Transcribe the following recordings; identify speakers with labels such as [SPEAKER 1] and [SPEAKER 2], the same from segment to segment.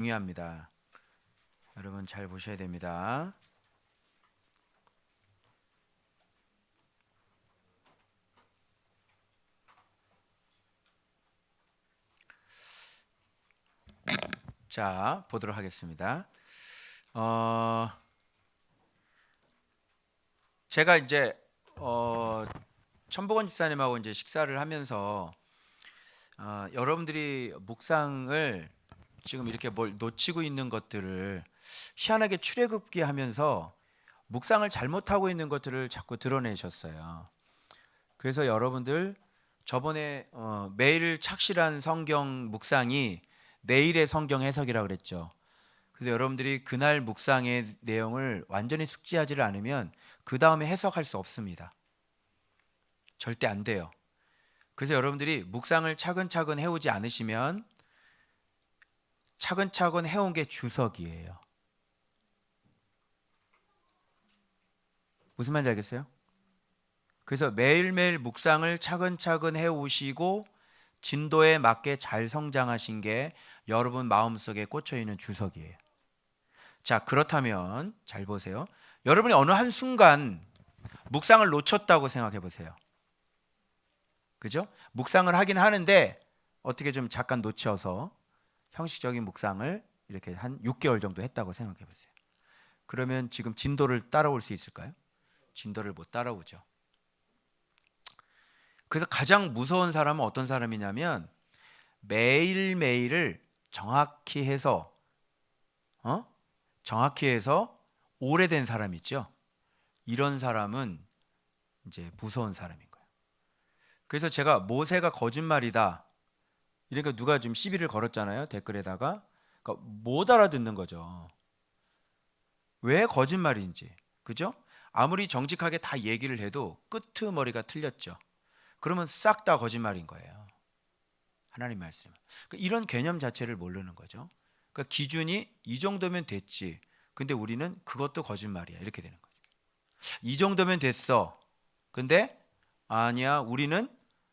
[SPEAKER 1] 중요합니다. 여러분 잘 보셔야 됩니다. 자, 보도록 하겠습니다. 제가 이제 천복원 집사님하고 이제 식사를 하면서 여러분들이 묵상을 지금 이렇게 뭘 놓치고 있는 것들을 희한하게 출애굽기 하면서 묵상을 잘못하고 있는 것들을 자꾸 드러내셨어요. 그래서 여러분들 저번에 매일 착실한 성경 묵상이 내일의 성경 해석이라고 그랬죠. 그래서 여러분들이 그날 묵상의 내용을 완전히 숙지하지를 않으면 그 다음에 해석할 수 없습니다. 절대 안 돼요. 그래서 여러분들이 묵상을 차근차근 해오지 않으시면 차근차근 해온 게 주석이에요. 무슨 말인지 알겠어요? 그래서 매일매일 묵상을 차근차근 해오시고 진도에 맞게 잘 성장하신 게 여러분 마음속에 꽂혀있는 주석이에요. 자, 그렇다면 잘 보세요. 여러분이 어느 한순간 묵상을 놓쳤다고 생각해 보세요. 그죠? 묵상을 하긴 하는데 어떻게 좀 잠깐 놓쳐서 형식적인 묵상을 이렇게 한 6개월 정도 했다고 생각해 보세요. 그러면 지금 진도를 따라올 수 있을까요? 진도를 못 따라오죠. 그래서 가장 무서운 사람은 어떤 사람이냐면 매일매일을 정확히 해서 오래된 사람 있죠. 이런 사람은 이제 무서운 사람인 거예요. 그래서 제가 모세가 거짓말이다 이러니까 누가 좀 시비를 걸었잖아요. 댓글에다가. 그러니까 못 알아듣는 거죠. 왜 거짓말인지. 그죠? 아무리 정직하게 다 얘기를 해도 끄트머리가 틀렸죠. 그러면 싹 다 거짓말인 거예요. 하나님 말씀. 이런 개념 자체를 모르는 거죠. 그러니까 기준이 이 정도면 됐지. 근데 우리는 그것도 거짓말이야. 이렇게 되는 거죠. 이 정도면 됐어. 근데 아니야.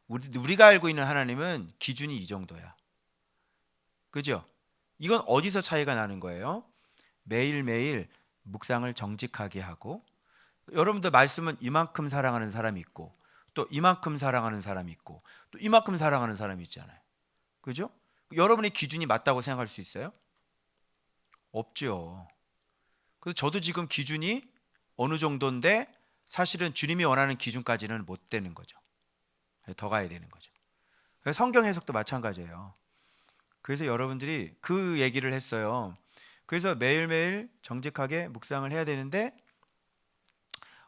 [SPEAKER 1] 우리가 알고 있는 하나님은 기준이 이 정도야. 그죠? 이건 어디서 차이가 나는 거예요? 매일매일 묵상을 정직하게 하고 여러분들 말씀은 이만큼 사랑하는 사람이 있고 또 이만큼 사랑하는 사람이 있고 또 이만큼 사랑하는 사람이 있잖아요. 그죠? 여러분의 기준이 맞다고 생각할 수 있어요? 없죠. 그래서 저도 지금 기준이 어느 정도인데 사실은 주님이 원하는 기준까지는 못 되는 거죠. 더 가야 되는 거죠. 성경 해석도 마찬가지예요. 그래서 여러분들이 그 얘기를 했어요. 그래서 매일매일 정직하게 묵상을 해야 되는데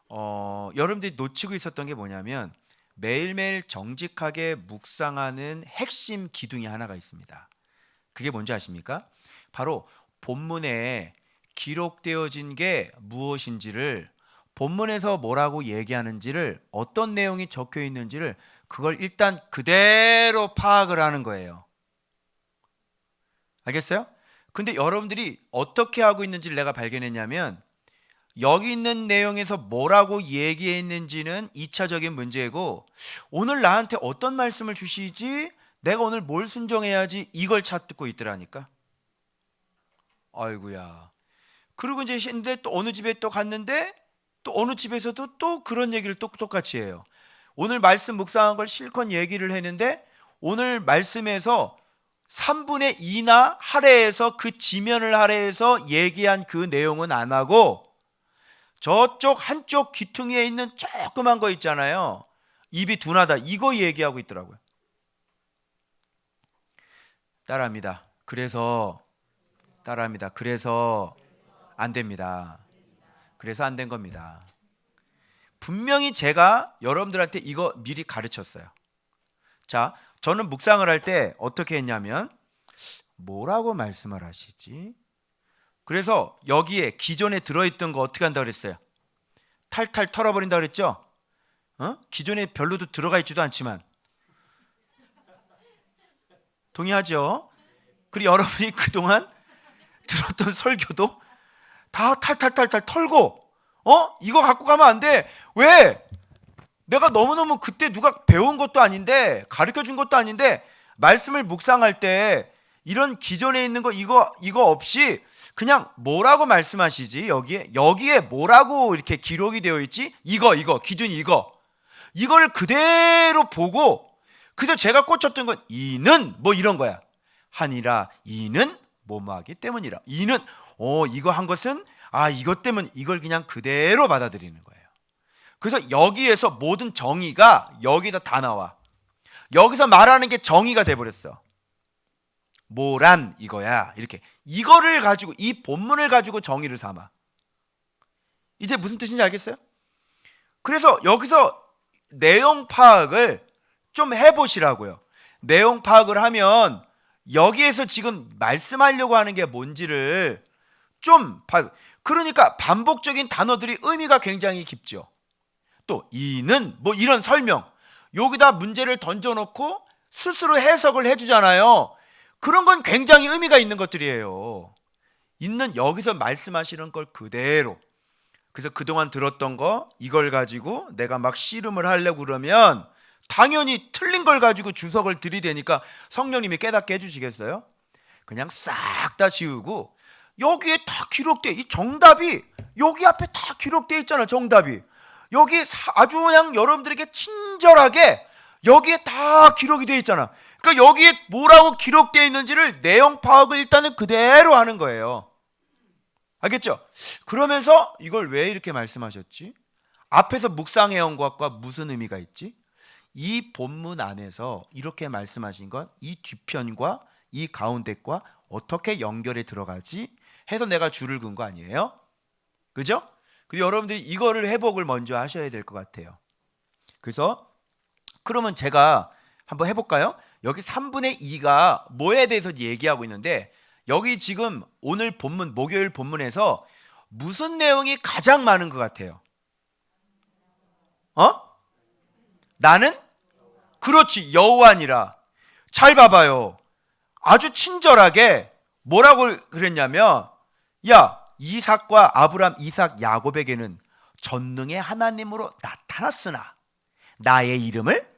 [SPEAKER 1] 여러분들이 놓치고 있었던 게 뭐냐면 매일매일 정직하게 묵상하는 핵심 기둥이 하나가 있습니다. 그게 뭔지 아십니까? 바로 본문에 기록되어진 게 무엇인지를 본문에서 뭐라고 얘기하는지를 어떤 내용이 적혀 있는지를 그걸 일단 그대로 파악을 하는 거예요. 알겠어요? 근데 여러분들이 어떻게 하고 있는지를 내가 발견했냐면 여기 있는 내용에서 뭐라고 얘기했는지는 2차적인 문제고 오늘 나한테 어떤 말씀을 주시지? 내가 오늘 뭘 순종해야지? 이걸 찾고 있더라니까. 아이고야. 그리고 이제 근데 또 어느 집에 또 갔는데 또 어느 집에서도 또 그런 얘기를 똑같이 해요. 오늘 말씀 묵상한 걸 실컷 얘기를 했는데 오늘 말씀에서 3분의 2나 할애해서 그 지면을 할애해서 얘기한 그 내용은 안 하고 저쪽 한쪽 귀퉁이에 있는 조그만 거 있잖아요. 입이 둔하다. 이거 얘기하고 있더라고요. 따라합니다. 그래서 안 됩니다. 그래서 안 된 겁니다. 분명히 제가 여러분들한테 이거 미리 가르쳤어요. 자, 저는 묵상을 할 때 어떻게 했냐면 뭐라고 말씀을 하시지? 그래서 여기에 기존에 들어있던 거 어떻게 한다고 그랬어요? 탈탈 털어버린다고 그랬죠? 기존에 별로도 들어가 있지도 않지만 동의하죠? 그리고 여러분이 그동안 들었던 설교도 다 탈탈탈탈 털고 이거 갖고 가면 안 돼. 왜? 내가 너무너무 그때 누가 배운 것도 아닌데 가르쳐 준 것도 아닌데 말씀을 묵상할 때 이런 기존에 있는 거 이거 없이 그냥 뭐라고 말씀하시지? 여기에 뭐라고 이렇게 기록이 되어 있지? 이거 기준이 이걸 그대로 보고, 그래서 제가 꽂혔던 건 이는 뭐 이런 거야. 하니라 이는 뭐뭐하기 때문이라. 이는 이거 한 것은 이것 때문, 이걸 그냥 그대로 받아들이는 거예요. 그래서 여기에서 모든 정의가 여기다 다 나와. 여기서 말하는 게 정의가 돼버렸어. 뭐란 이거야. 이렇게 이거를 가지고, 이 본문을 가지고 정의를 삼아. 이제 무슨 뜻인지 알겠어요? 그래서 여기서 내용 파악을 좀 해보시라고요. 내용 파악을 하면 여기에서 지금 말씀하려고 하는 게 뭔지를 좀 그러니까 반복적인 단어들이 의미가 굉장히 깊죠. 또 이는 뭐 이런 설명, 여기다 문제를 던져놓고 스스로 해석을 해주잖아요. 그런 건 굉장히 의미가 있는 것들이에요. 있는 여기서 말씀하시는 걸 그대로. 그래서 그동안 들었던 거 이걸 가지고 내가 막 씨름을 하려고 그러면 당연히 틀린 걸 가지고 주석을 들이대니까 성령님이 깨닫게 해주시겠어요? 그냥 싹 다 지우고 여기에 다 기록돼, 이 정답이 여기 앞에 다 기록돼 있잖아. 정답이 여기 아주 그냥 여러분들에게 친절하게 여기에 다 기록이 돼 있잖아. 그러니까 여기에 뭐라고 기록되어 있는지를 내용 파악을 일단은 그대로 하는 거예요. 알겠죠? 그러면서 이걸 왜 이렇게 말씀하셨지? 앞에서 묵상해온 것과 무슨 의미가 있지? 이 본문 안에서 이렇게 말씀하신 건 이 뒤편과 이 가운데과 어떻게 연결에 들어가지? 해서 내가 줄을 긋은 거 아니에요? 그죠? 그래서 여러분들이 이거를 회복을 먼저 하셔야 될 것 같아요. 그래서 그러면 제가 한번 해볼까요? 여기 3분의 2가 뭐에 대해서 얘기하고 있는데, 여기 지금 오늘 본문, 목요일 본문에서 무슨 내용이 가장 많은 것 같아요? 나는? 그렇지, 여호와니라. 잘 봐봐요. 아주 친절하게 뭐라고 그랬냐면, 야, 이삭과 아브람, 이삭, 야곱에게는 전능의 하나님으로 나타났으나 나의 이름을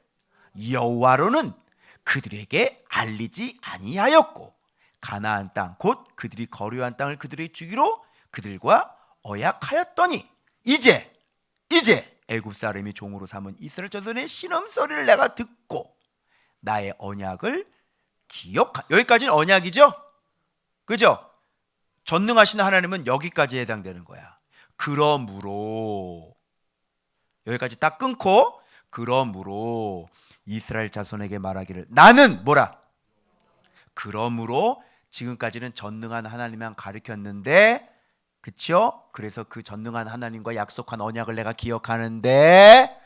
[SPEAKER 1] 여호와로는 그들에게 알리지 아니하였고, 가나안 땅 곧 그들이 거류한 땅을 그들에게 주기로 그들과 언약하였더니 이제 애굽 사람이 종으로 삼은 이스라엘 자손의 신음소리를 내가 듣고 나의 언약을 여기까지는 언약이죠? 그죠? 전능하신 하나님은 여기까지 해당되는 거야. 그러므로 여기까지 딱 끊고, 그러므로 이스라엘 자손에게 말하기를 나는 뭐라? 그러므로 지금까지는 전능한 하나님만 가르쳤는데, 그쵸? 그래서 그 전능한 하나님과 약속한 언약을 내가 기억하는데,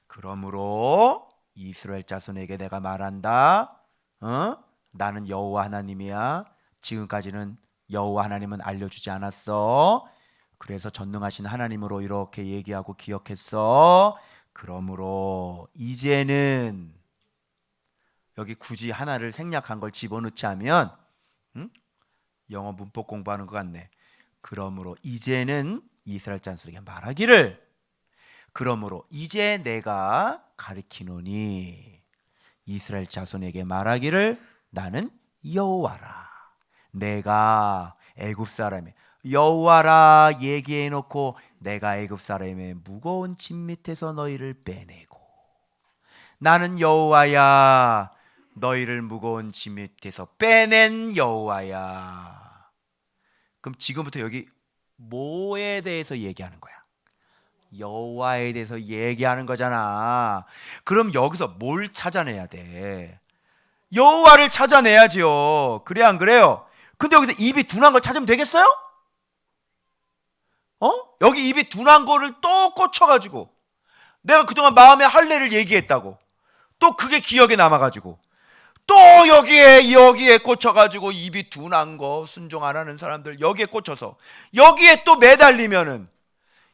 [SPEAKER 1] 그러므로 이스라엘 자손에게 내가 말한다. 나는 여호와 하나님이야. 지금까지는 여호와 하나님은 알려주지 않았어. 그래서 전능하신 하나님으로 이렇게 얘기하고 기억했어. 그러므로 이제는, 여기 굳이 하나를 생략한 걸 집어넣지 하면 영어 문법 공부하는 것 같네. 그러므로 이제는 이스라엘 자손에게 말하기를, 그러므로 이제 내가 가르치노니 이스라엘 자손에게 말하기를 나는 여호와라. 내가 애굽 사람의 여호와라 얘기해놓고 내가 애굽 사람의 무거운 짐 밑에서 너희를 빼내고, 나는 여호와야, 너희를 무거운 짐 밑에서 빼낸 여호와야. 그럼 지금부터 여기 뭐에 대해서 얘기하는 거야? 여호와에 대해서 얘기하는 거잖아. 그럼 여기서 뭘 찾아내야 돼? 여호와를 찾아내야죠. 그래 안 그래요? 근데 여기서 입이 둔한 걸 찾으면 되겠어요? 여기 입이 둔한 거를 또 꽂혀가지고 내가 그동안 마음의 할례를 얘기했다고 또 그게 기억에 남아가지고 또 여기에 꽂혀가지고 입이 둔한 거, 순종 안 하는 사람들 여기에 꽂혀서 여기에 또 매달리면은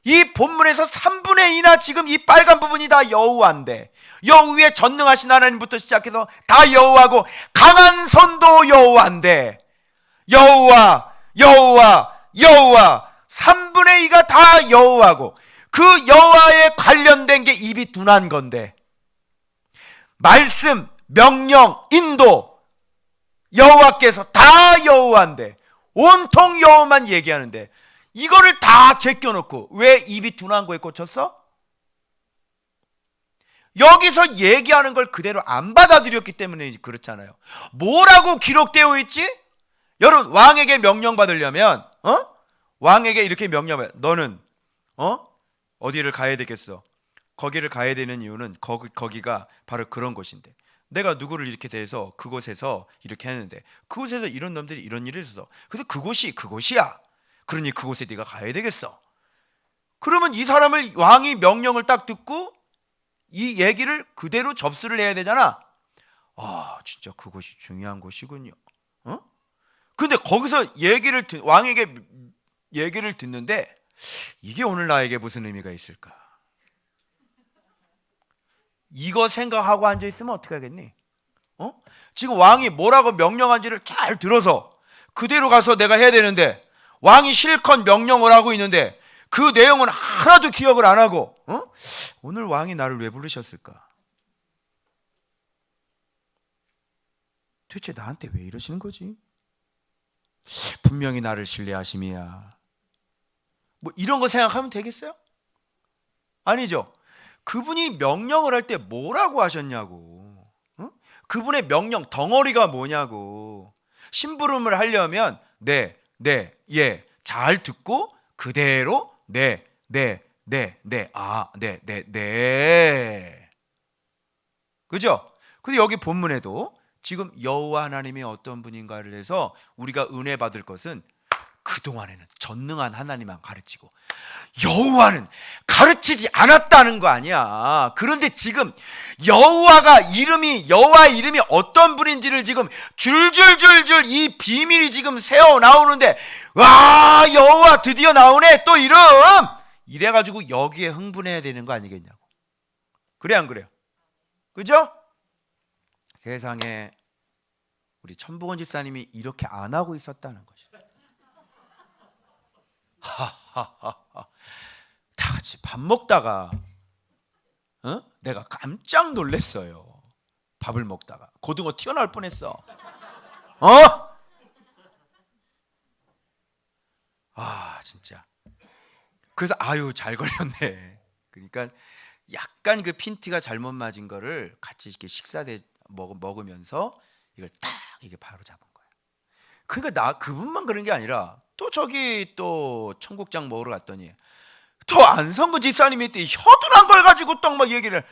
[SPEAKER 1] 이 본문에서 3분의 2나 지금 이 빨간 부분이 다 여호와인데, 여호와의 전능하신 하나님부터 시작해서 다 여호와고 강한 손도 여호와인데, 여호와 3분의 2가 다 여호와고 그 여호와에 관련된 게 입이 둔한 건데, 말씀, 명령, 인도 여호와께서 다 여호와인데, 온통 여호와만 얘기하는데 이거를 다 제껴놓고 왜 입이 둔한 거에 꽂혔어? 여기서 얘기하는 걸 그대로 안 받아들였기 때문에 그렇잖아요. 뭐라고 기록되어 있지? 여러분, 왕에게 명령 받으려면 왕에게 이렇게 명령해. 너는 어디를 가야 되겠어? 거기를 가야 되는 이유는 거기가 바로 그런 곳인데, 내가 누구를 이렇게 대해서 그곳에서 이렇게 했는데 그곳에서 이런 놈들이 이런 일을 했어. 그래서 그곳이 그곳이야. 그러니 그곳에 네가 가야 되겠어. 그러면 이 사람을, 왕이 명령을 딱 듣고 이 얘기를 그대로 접수를 해야 되잖아. 아, 진짜 그곳이 중요한 곳이군요. 근데 거기서 왕에게 얘기를 듣는데 이게 오늘 나에게 무슨 의미가 있을까? 이거 생각하고 앉아있으면 어떻게 하겠니? 지금 왕이 뭐라고 명령한지를 잘 들어서 그대로 가서 내가 해야 되는데, 왕이 실컷 명령을 하고 있는데 그 내용은 하나도 기억을 안 하고 오늘 왕이 나를 왜 부르셨을까? 도대체 나한테 왜 이러시는 거지? 분명히 나를 신뢰하심이야. 뭐 이런 거 생각하면 되겠어요? 아니죠. 그분이 명령을 할 때 뭐라고 하셨냐고. 그분의 명령 덩어리가 뭐냐고. 심부름을 하려면 네, 예, 잘 듣고 그대로 네. 그죠? 근데 여기 본문에도 지금 여호와 하나님이 어떤 분인가를 해서 우리가 은혜 받을 것은 그동안에는 전능한 하나님만 가르치고 여호와는 가르치지 않았다는 거 아니야. 그런데 지금 여호와의 이름이 어떤 분인지를 지금 줄줄줄줄 이 비밀이 지금 새어 나오는데, 와, 여호와 드디어 나오네, 또 이름, 이래가지고 여기에 흥분해야 되는 거 아니겠냐고. 그래 안 그래요? 그죠? 세상에 우리 천복원 집사님이 이렇게 안 하고 있었다는 거죠. 다 같이 밥 먹다가 내가 깜짝 놀랐어요. 밥을 먹다가 고등어 튀어나올 뻔했어. 진짜. 그래서 아유, 잘 걸렸네. 그러니까 약간 그 핀트가 잘못 맞은 거를 같이 이렇게 먹으면서 이걸 딱 이게 바로 잡은 거예요. 그러니까 그분만 그런 게 아니라 또 저기 또 청국장 먹으러 갔더니 또 안성근 집사님이 또 혀둔한 걸 가지고 딱 막 얘기를,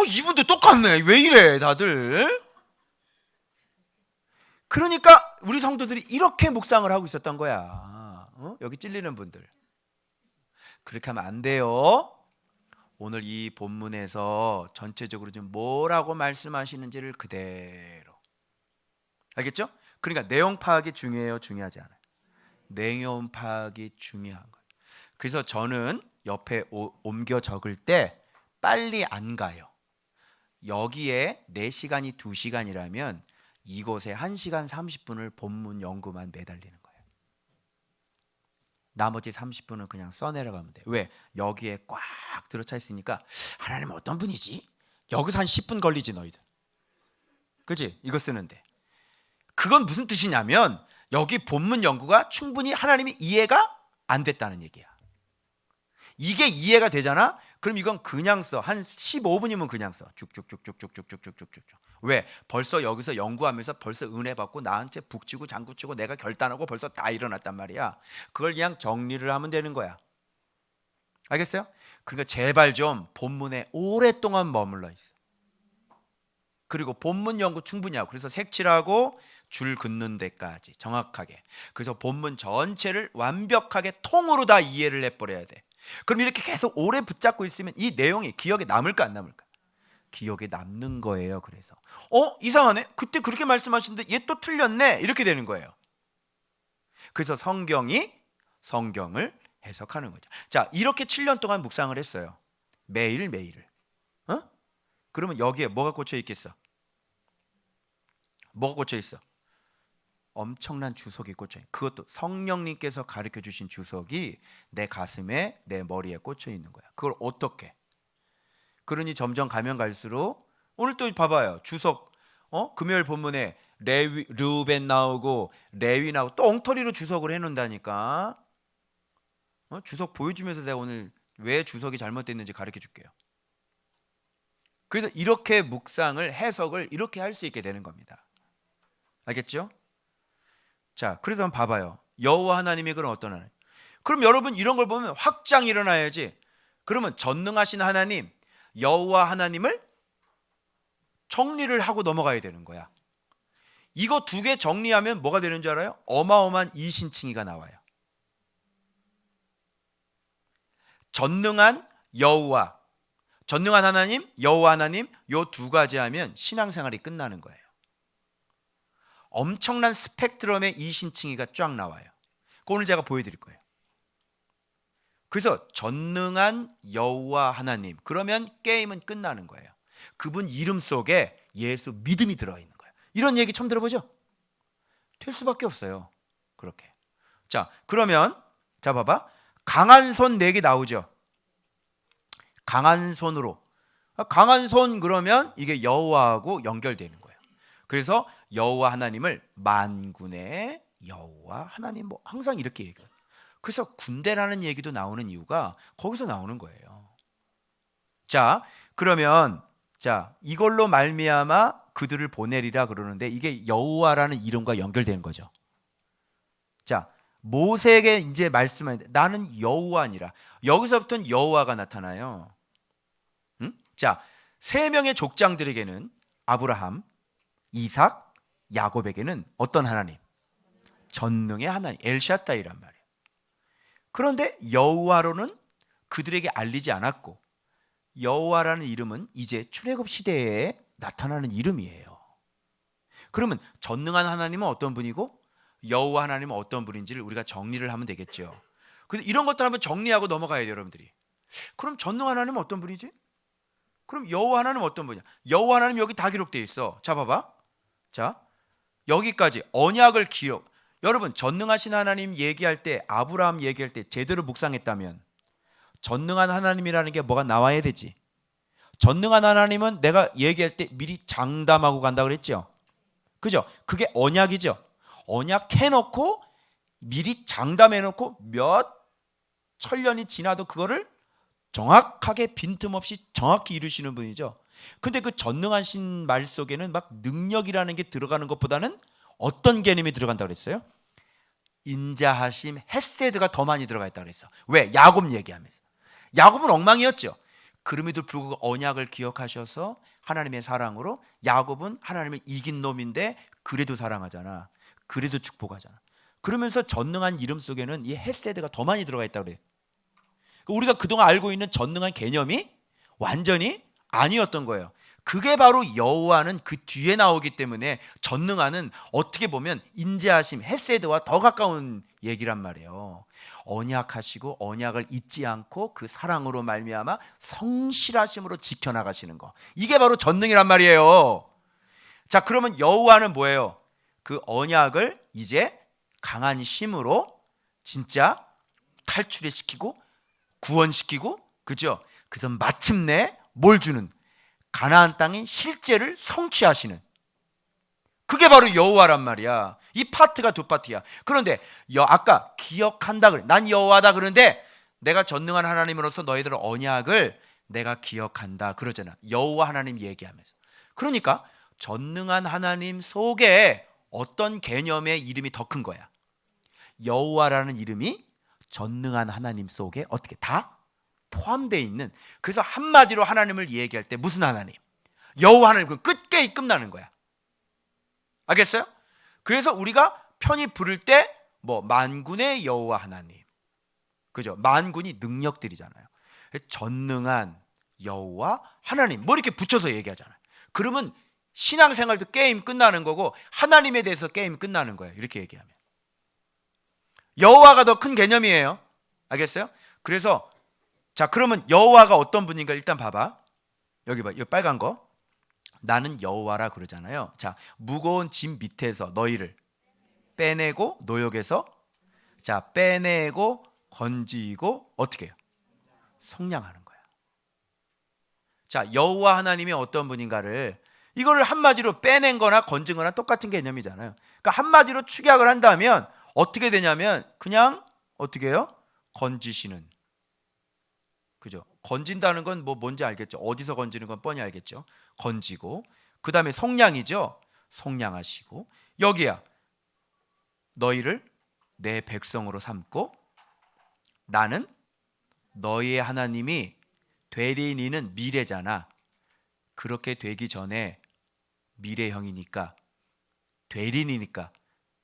[SPEAKER 1] 이분도 똑같네. 왜 이래 다들? 그러니까 우리 성도들이 이렇게 묵상을 하고 있었던 거야. 여기 찔리는 분들, 그렇게 하면 안 돼요. 오늘 이 본문에서 전체적으로 좀 뭐라고 말씀하시는지를 그대로, 알겠죠? 그러니까 내용 파악이 중요해요, 중요하지 않아요? 내용 파악이 중요한 거예요. 그래서 저는 옆에 옮겨 적을 때 빨리 안 가요. 여기에 4시간이 2시간이라면 이곳에 1시간 30분을 본문 연구만 매달리는 거예요. 나머지 30분은 그냥 써내려가면 돼. 왜? 여기에 꽉 들어차 있으니까 하나님은 어떤 분이지? 여기서 한 10분 걸리지 너희들. 그치? 이거 쓰는데. 그건 무슨 뜻이냐면 여기 본문 연구가 충분히 하나님이 이해가 안 됐다는 얘기야. 이게 이해가 되잖아? 그럼 이건 그냥 써. 한 15분이면 그냥 써. 쭉쭉쭉쭉쭉쭉쭉쭉쭉. 왜? 벌써 여기서 연구하면서 벌써 은혜 받고 나한테 북치고 장구치고 내가 결단하고 벌써 다 일어났단 말이야. 그걸 그냥 정리를 하면 되는 거야. 알겠어요? 그러니까 제발 좀 본문에 오랫동안 머물러 있어. 그리고 본문 연구 충분히 하고, 그래서 색칠하고 줄 긋는 데까지 정확하게. 그래서 본문 전체를 완벽하게 통으로 다 이해를 해버려야 돼. 그럼 이렇게 계속 오래 붙잡고 있으면 이 내용이 기억에 남을까 안 남을까? 기억에 남는 거예요. 그래서 이상하네, 그때 그렇게 말씀하시는데 얘 또 틀렸네, 이렇게 되는 거예요. 그래서 성경을 해석하는 거죠. 자, 이렇게 7년 동안 묵상을 했어요. 매일매일을. 그러면 여기에 뭐가 꽂혀 있겠어? 뭐가 꽂혀 있어? 엄청난 주석이 꽂혀 있는, 그것도 성령님께서 가르쳐 주신 주석이 내 가슴에, 내 머리에 꽂혀 있는 거야. 그걸 어떻게? 그러니 점점 가면 갈수록 오늘 또 봐봐요. 주석 금요일 본문에 레위, 르우벤 나오고 레위 나오고 또 엉터리로 주석을 해놓는다니까. 주석 보여주면서 내가 오늘 왜 주석이 잘못됐는지 가르쳐 줄게요. 그래서 이렇게 묵상을 해석을 이렇게 할 수 있게 되는 겁니다. 알겠죠? 자, 그래서 한번 봐봐요. 여호와 하나님이 그럼 어떤 하나님? 그럼 여러분 이런 걸 보면 확장이 일어나야지. 그러면 전능하신 하나님, 여호와 하나님을 정리를 하고 넘어가야 되는 거야. 이거 두 개 정리하면 뭐가 되는 줄 알아요? 어마어마한 이신칭의가 나와요. 전능한 여호와, 전능한 하나님, 여호와 하나님, 요 두 가지 하면 신앙생활이 끝나는 거예요. 엄청난 스펙트럼의 이신칭의가 쫙 나와요. 그거 오늘 제가 보여드릴 거예요. 그래서 전능한 여호와 하나님, 그러면 게임은 끝나는 거예요. 그분 이름 속에 예수 믿음이 들어있는 거예요. 이런 얘기 처음 들어보죠? 될 수밖에 없어요. 그렇게. 자, 그러면 자 봐봐. 강한 손 4개 나오죠. 강한 손으로. 강한 손 그러면 이게 여호와하고 연결되는 거예요. 그래서 여호와 하나님을 만군의 여호와 하나님, 뭐 항상 이렇게 얘기해요. 그래서 군대라는 얘기도 나오는 이유가 거기서 나오는 거예요. 자, 그러면 자, 이걸로 말미암아 그들을 보내리라 그러는데 이게 여호와라는 이름과 연결되는 거죠. 자, 모세에게 이제 말씀하는데 나는 여호와니라. 여기서부터는 여호와가 나타나요. 응? 자, 3명의 족장들에게는 아브라함, 이삭, 야곱에게는 어떤 하나님? 전능의 하나님, 엘샤다이란 말이에요. 그런데 여호와로는 그들에게 알리지 않았고, 여호와라는 이름은 이제 출애굽 시대에 나타나는 이름이에요. 그러면 전능한 하나님은 어떤 분이고 여호와 하나님은 어떤 분인지를 우리가 정리를 하면 되겠죠. 그래서 이런 것들 한번 정리하고 넘어가야 돼요, 여러분들이. 그럼 전능한 하나님은 어떤 분이지? 그럼 여호와 하나님은 어떤 분이야? 여호와 하나님 여기 다 기록되어 있어. 자, 봐봐. 자, 여기까지 언약을 기억. 여러분, 전능하신 하나님 얘기할 때, 아브라함 얘기할 때 제대로 묵상했다면 전능한 하나님이라는 게 뭐가 나와야 되지. 전능한 하나님은 내가 얘기할 때 미리 장담하고 간다 그랬죠. 그죠? 그게 언약이죠. 언약 해놓고 미리 장담해놓고 몇 천년이 지나도 그거를 정확하게 빈틈없이 정확히 이루시는 분이죠. 근데 그 전능하신 말 속에는 막 능력이라는 게 들어가는 것보다는 어떤 개념이 들어간다고 그랬어요? 인자하심, 헤세드가 더 많이 들어가 있다고 그랬어. 왜? 야곱 얘기하면서. 야곱은 엉망이었죠. 그럼에도 불구하고 언약을 기억하셔서 하나님의 사랑으로, 야곱은 하나님을 이긴 놈인데 그래도 사랑하잖아. 그래도 축복하잖아. 그러면서 전능한 이름 속에는 이 헤세드가 더 많이 들어가 있다고 그래요. 우리가 그동안 알고 있는 전능한 개념이 완전히 아니었던 거예요. 그게 바로 여호와는 그 뒤에 나오기 때문에 전능한은 어떻게 보면 인자하심, 헤세드와 더 가까운 얘기란 말이에요. 언약하시고 언약을 잊지 않고 그 사랑으로 말미암아 성실하심으로 지켜나가시는 거, 이게 바로 전능이란 말이에요. 자, 그러면 여호와는 뭐예요? 그 언약을 이제 강한 힘으로 진짜 탈출시키고 구원시키고, 그죠? 그래서 마침내 뭘 주는? 가나안 땅의 실제를 성취하시는, 그게 바로 여호와란 말이야. 이 파트가 두 파트야. 그런데 아까 기억한다 그래. 난 여호와다. 그런데 내가 전능한 하나님으로서 너희들의 언약을 내가 기억한다 그러잖아. 여호와 하나님 얘기하면서. 그러니까 전능한 하나님 속에 어떤 개념의 이름이 더 큰 거야? 여호와라는 이름이 전능한 하나님 속에 어떻게 다 포함되어 있는. 그래서 한마디로 하나님을 얘기할 때 무슨 하나님? 여호와 하나님. 그 끝게임 끝나는 거야. 알겠어요? 그래서 우리가 편히 부를 때 뭐 만군의 여호와 하나님, 그죠? 만군이 능력들이잖아요. 전능한 여호와 하나님 뭐 이렇게 붙여서 얘기하잖아요. 그러면 신앙생활도 게임 끝나는 거고 하나님에 대해서 게임 끝나는 거예요. 이렇게 얘기하면 여호와가 더 큰 개념이에요. 알겠어요? 그래서 자, 그러면 여호와가 어떤 분인가 일단 봐봐. 여기 봐, 이 빨간 거. 나는 여호와라 그러잖아요. 자, 무거운 짐 밑에서 너희를 빼내고, 노역에서 자 빼내고 건지고 어떻게 해요? 속량하는 거야. 자, 여호와 하나님이 어떤 분인가를 이거를 한마디로 빼낸 거나 건진 거나 똑같은 개념이잖아요. 그러니까 한마디로 축약을 한다면 어떻게 되냐면 그냥 어떻게 해요? 건지시는. 그죠? 건진다는 건 뭐 뭔지 알겠죠? 어디서 건지는 건 뻔히 알겠죠? 건지고 그다음에 속량이죠. 속량하시고 여기야. 너희를 내 백성으로 삼고 나는 너희의 하나님이 되리니 는 미래잖아. 그렇게 되기 전에 미래형이니까 되리니니까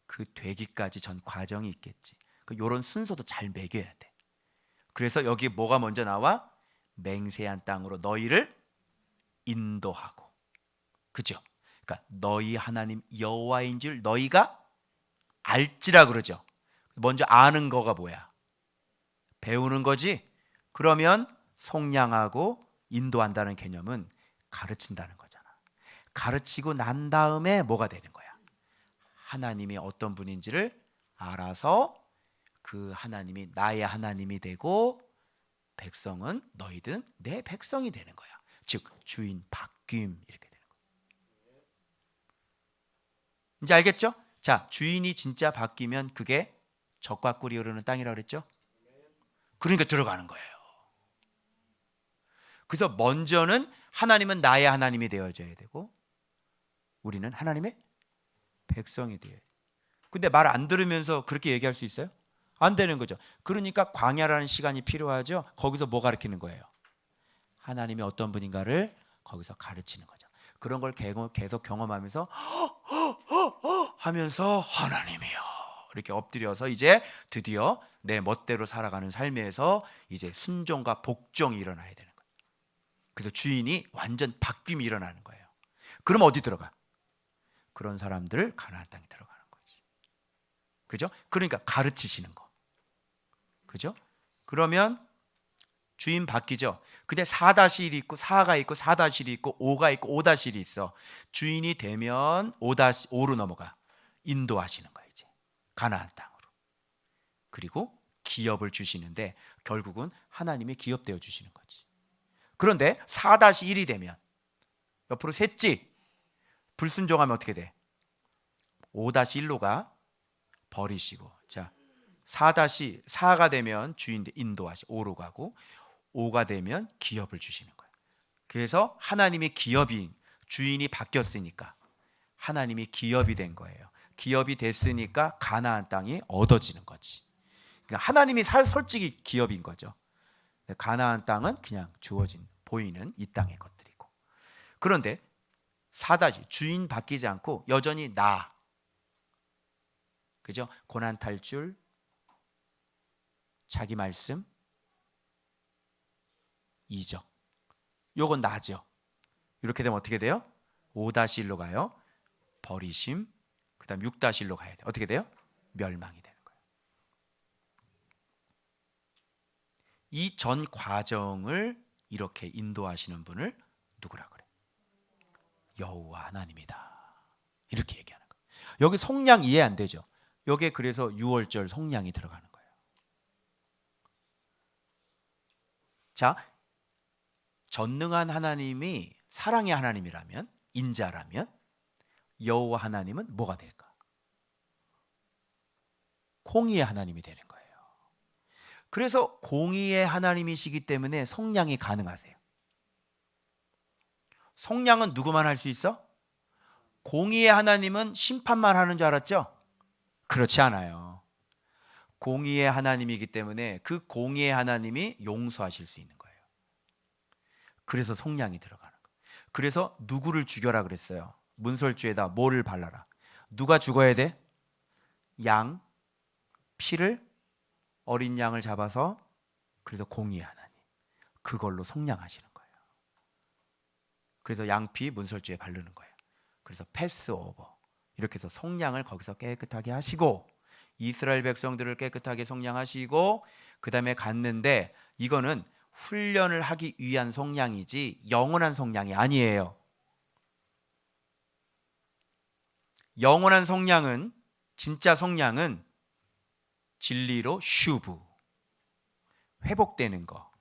[SPEAKER 1] 그 되기까지 전 과정이 있겠지. 요런 순서도 잘 매겨야 돼. 그래서 여기 뭐가 먼저 나와? 맹세한 땅으로 너희를 인도하고. 그죠? 그러니까 너희 하나님 여호와인 줄 너희가 알지라 그러죠. 먼저 아는 거가 뭐야? 배우는 거지. 그러면 속량하고 인도한다는 개념은 가르친다는 거잖아. 가르치고 난 다음에 뭐가 되는 거야? 하나님이 어떤 분인지를 알아서 그 하나님이 나의 하나님이 되고 백성은 너희든 내 백성이 되는 거야. 즉 주인 바뀜 이렇게 되는 거야. 이제 알겠죠? 자, 주인이 진짜 바뀌면 그게 젖과 꿀이 흐르는 땅이라고 그랬죠? 그러니까 들어가는 거예요. 그래서 먼저는 하나님은 나의 하나님이 되어줘야 되고 우리는 하나님의 백성이 되어야 돼. 근데 말 안 들으면서 그렇게 얘기할 수 있어요? 안 되는 거죠. 그러니까 광야라는 시간이 필요하죠. 거기서 뭐 가르치는 거예요? 하나님이 어떤 분인가를 거기서 가르치는 거죠. 그런 걸 계속 경험하면서 하면서 하나님이요 이렇게 엎드려서 이제 드디어 내 멋대로 살아가는 삶에서 이제 순종과 복종이 일어나야 되는 거예요. 그래서 주인이 완전 바뀜이 일어나는 거예요. 그럼 어디 들어가? 그런 사람들 가나안 땅에 들어가는 거지. 그죠? 그러니까 가르치시는 거. 그죠? 그러면 주인 바뀌죠. 근데 4-1이 있고 4가 있고 4-1이 있고 5가 있고 5-1이 있어. 주인이 되면 5-5로 넘어가. 인도하시는 거야 이제. 가나안 땅으로. 그리고 기업을 주시는데 결국은 하나님이 기업되어 주시는 거지. 그런데 4-1이 되면 옆으로 샜지. 불순종하면 어떻게 돼? 5-1로가 버리시고 자 4-4가 되면 주인 인도하시 5로 가고 5가 되면 기업을 주시는 거예요. 그래서 하나님이 기업인 주인이 바뀌었으니까 하나님이 기업이 된 거예요. 기업이 됐으니까 가나안 땅이 얻어지는 거지. 그러니까 하나님이 솔직히 기업인 거죠. 가나안 땅은 그냥 주어진 보이는 이 땅의 것들이고. 그런데 4- 주인 바뀌지 않고 여전히 나 그죠? 고난 탈출 자기 말씀 이적 요건 나죠. 이렇게 되면 어떻게 돼요? 5-1로 가요. 버리심. 그 다음 6-1로 가야 돼. 어떻게 돼요? 멸망이 되는 거예요. 이 전 과정을 이렇게 인도하시는 분을 누구라 그래? 여호와 하나님이다. 이렇게 얘기하는 거예요. 여기 속량 이해 안 되죠? 여기에 그래서 6월절 속량이 들어가는 거예요. 자, 전능한 하나님이 사랑의 하나님이라면 인자라면 여호와 하나님은 뭐가 될까? 공의의 하나님이 되는 거예요. 그래서 공의의 하나님이시기 때문에 속량이 가능하세요. 속량은 누구만 할 수 있어? 공의의 하나님은 심판만 하는 줄 알았죠? 그렇지 않아요. 공의의 하나님이기 때문에 그 공의의 하나님이 용서하실 수 있는 거예요. 그래서 속량이 들어가는 거예요. 그래서 누구를 죽여라 그랬어요? 문설주에다 뭐를 발라라? 누가 죽어야 돼? 양, 피를 어린 양을 잡아서 그래서 공의의 하나님 그걸로 속량하시는 거예요. 그래서 양피 문설주에 바르는 거예요. 그래서 패스오버 이렇게 해서 속량을 거기서 깨끗하게 하시고 이스라엘 백성들을 깨끗하게 속량하시고 그 다음에 갔는데 이거는 훈련을 하기 위한 속량이지 영원한 속량이 아니에요. 영원한 속량은 진짜 속량은 진리로 슈브 회복되는 거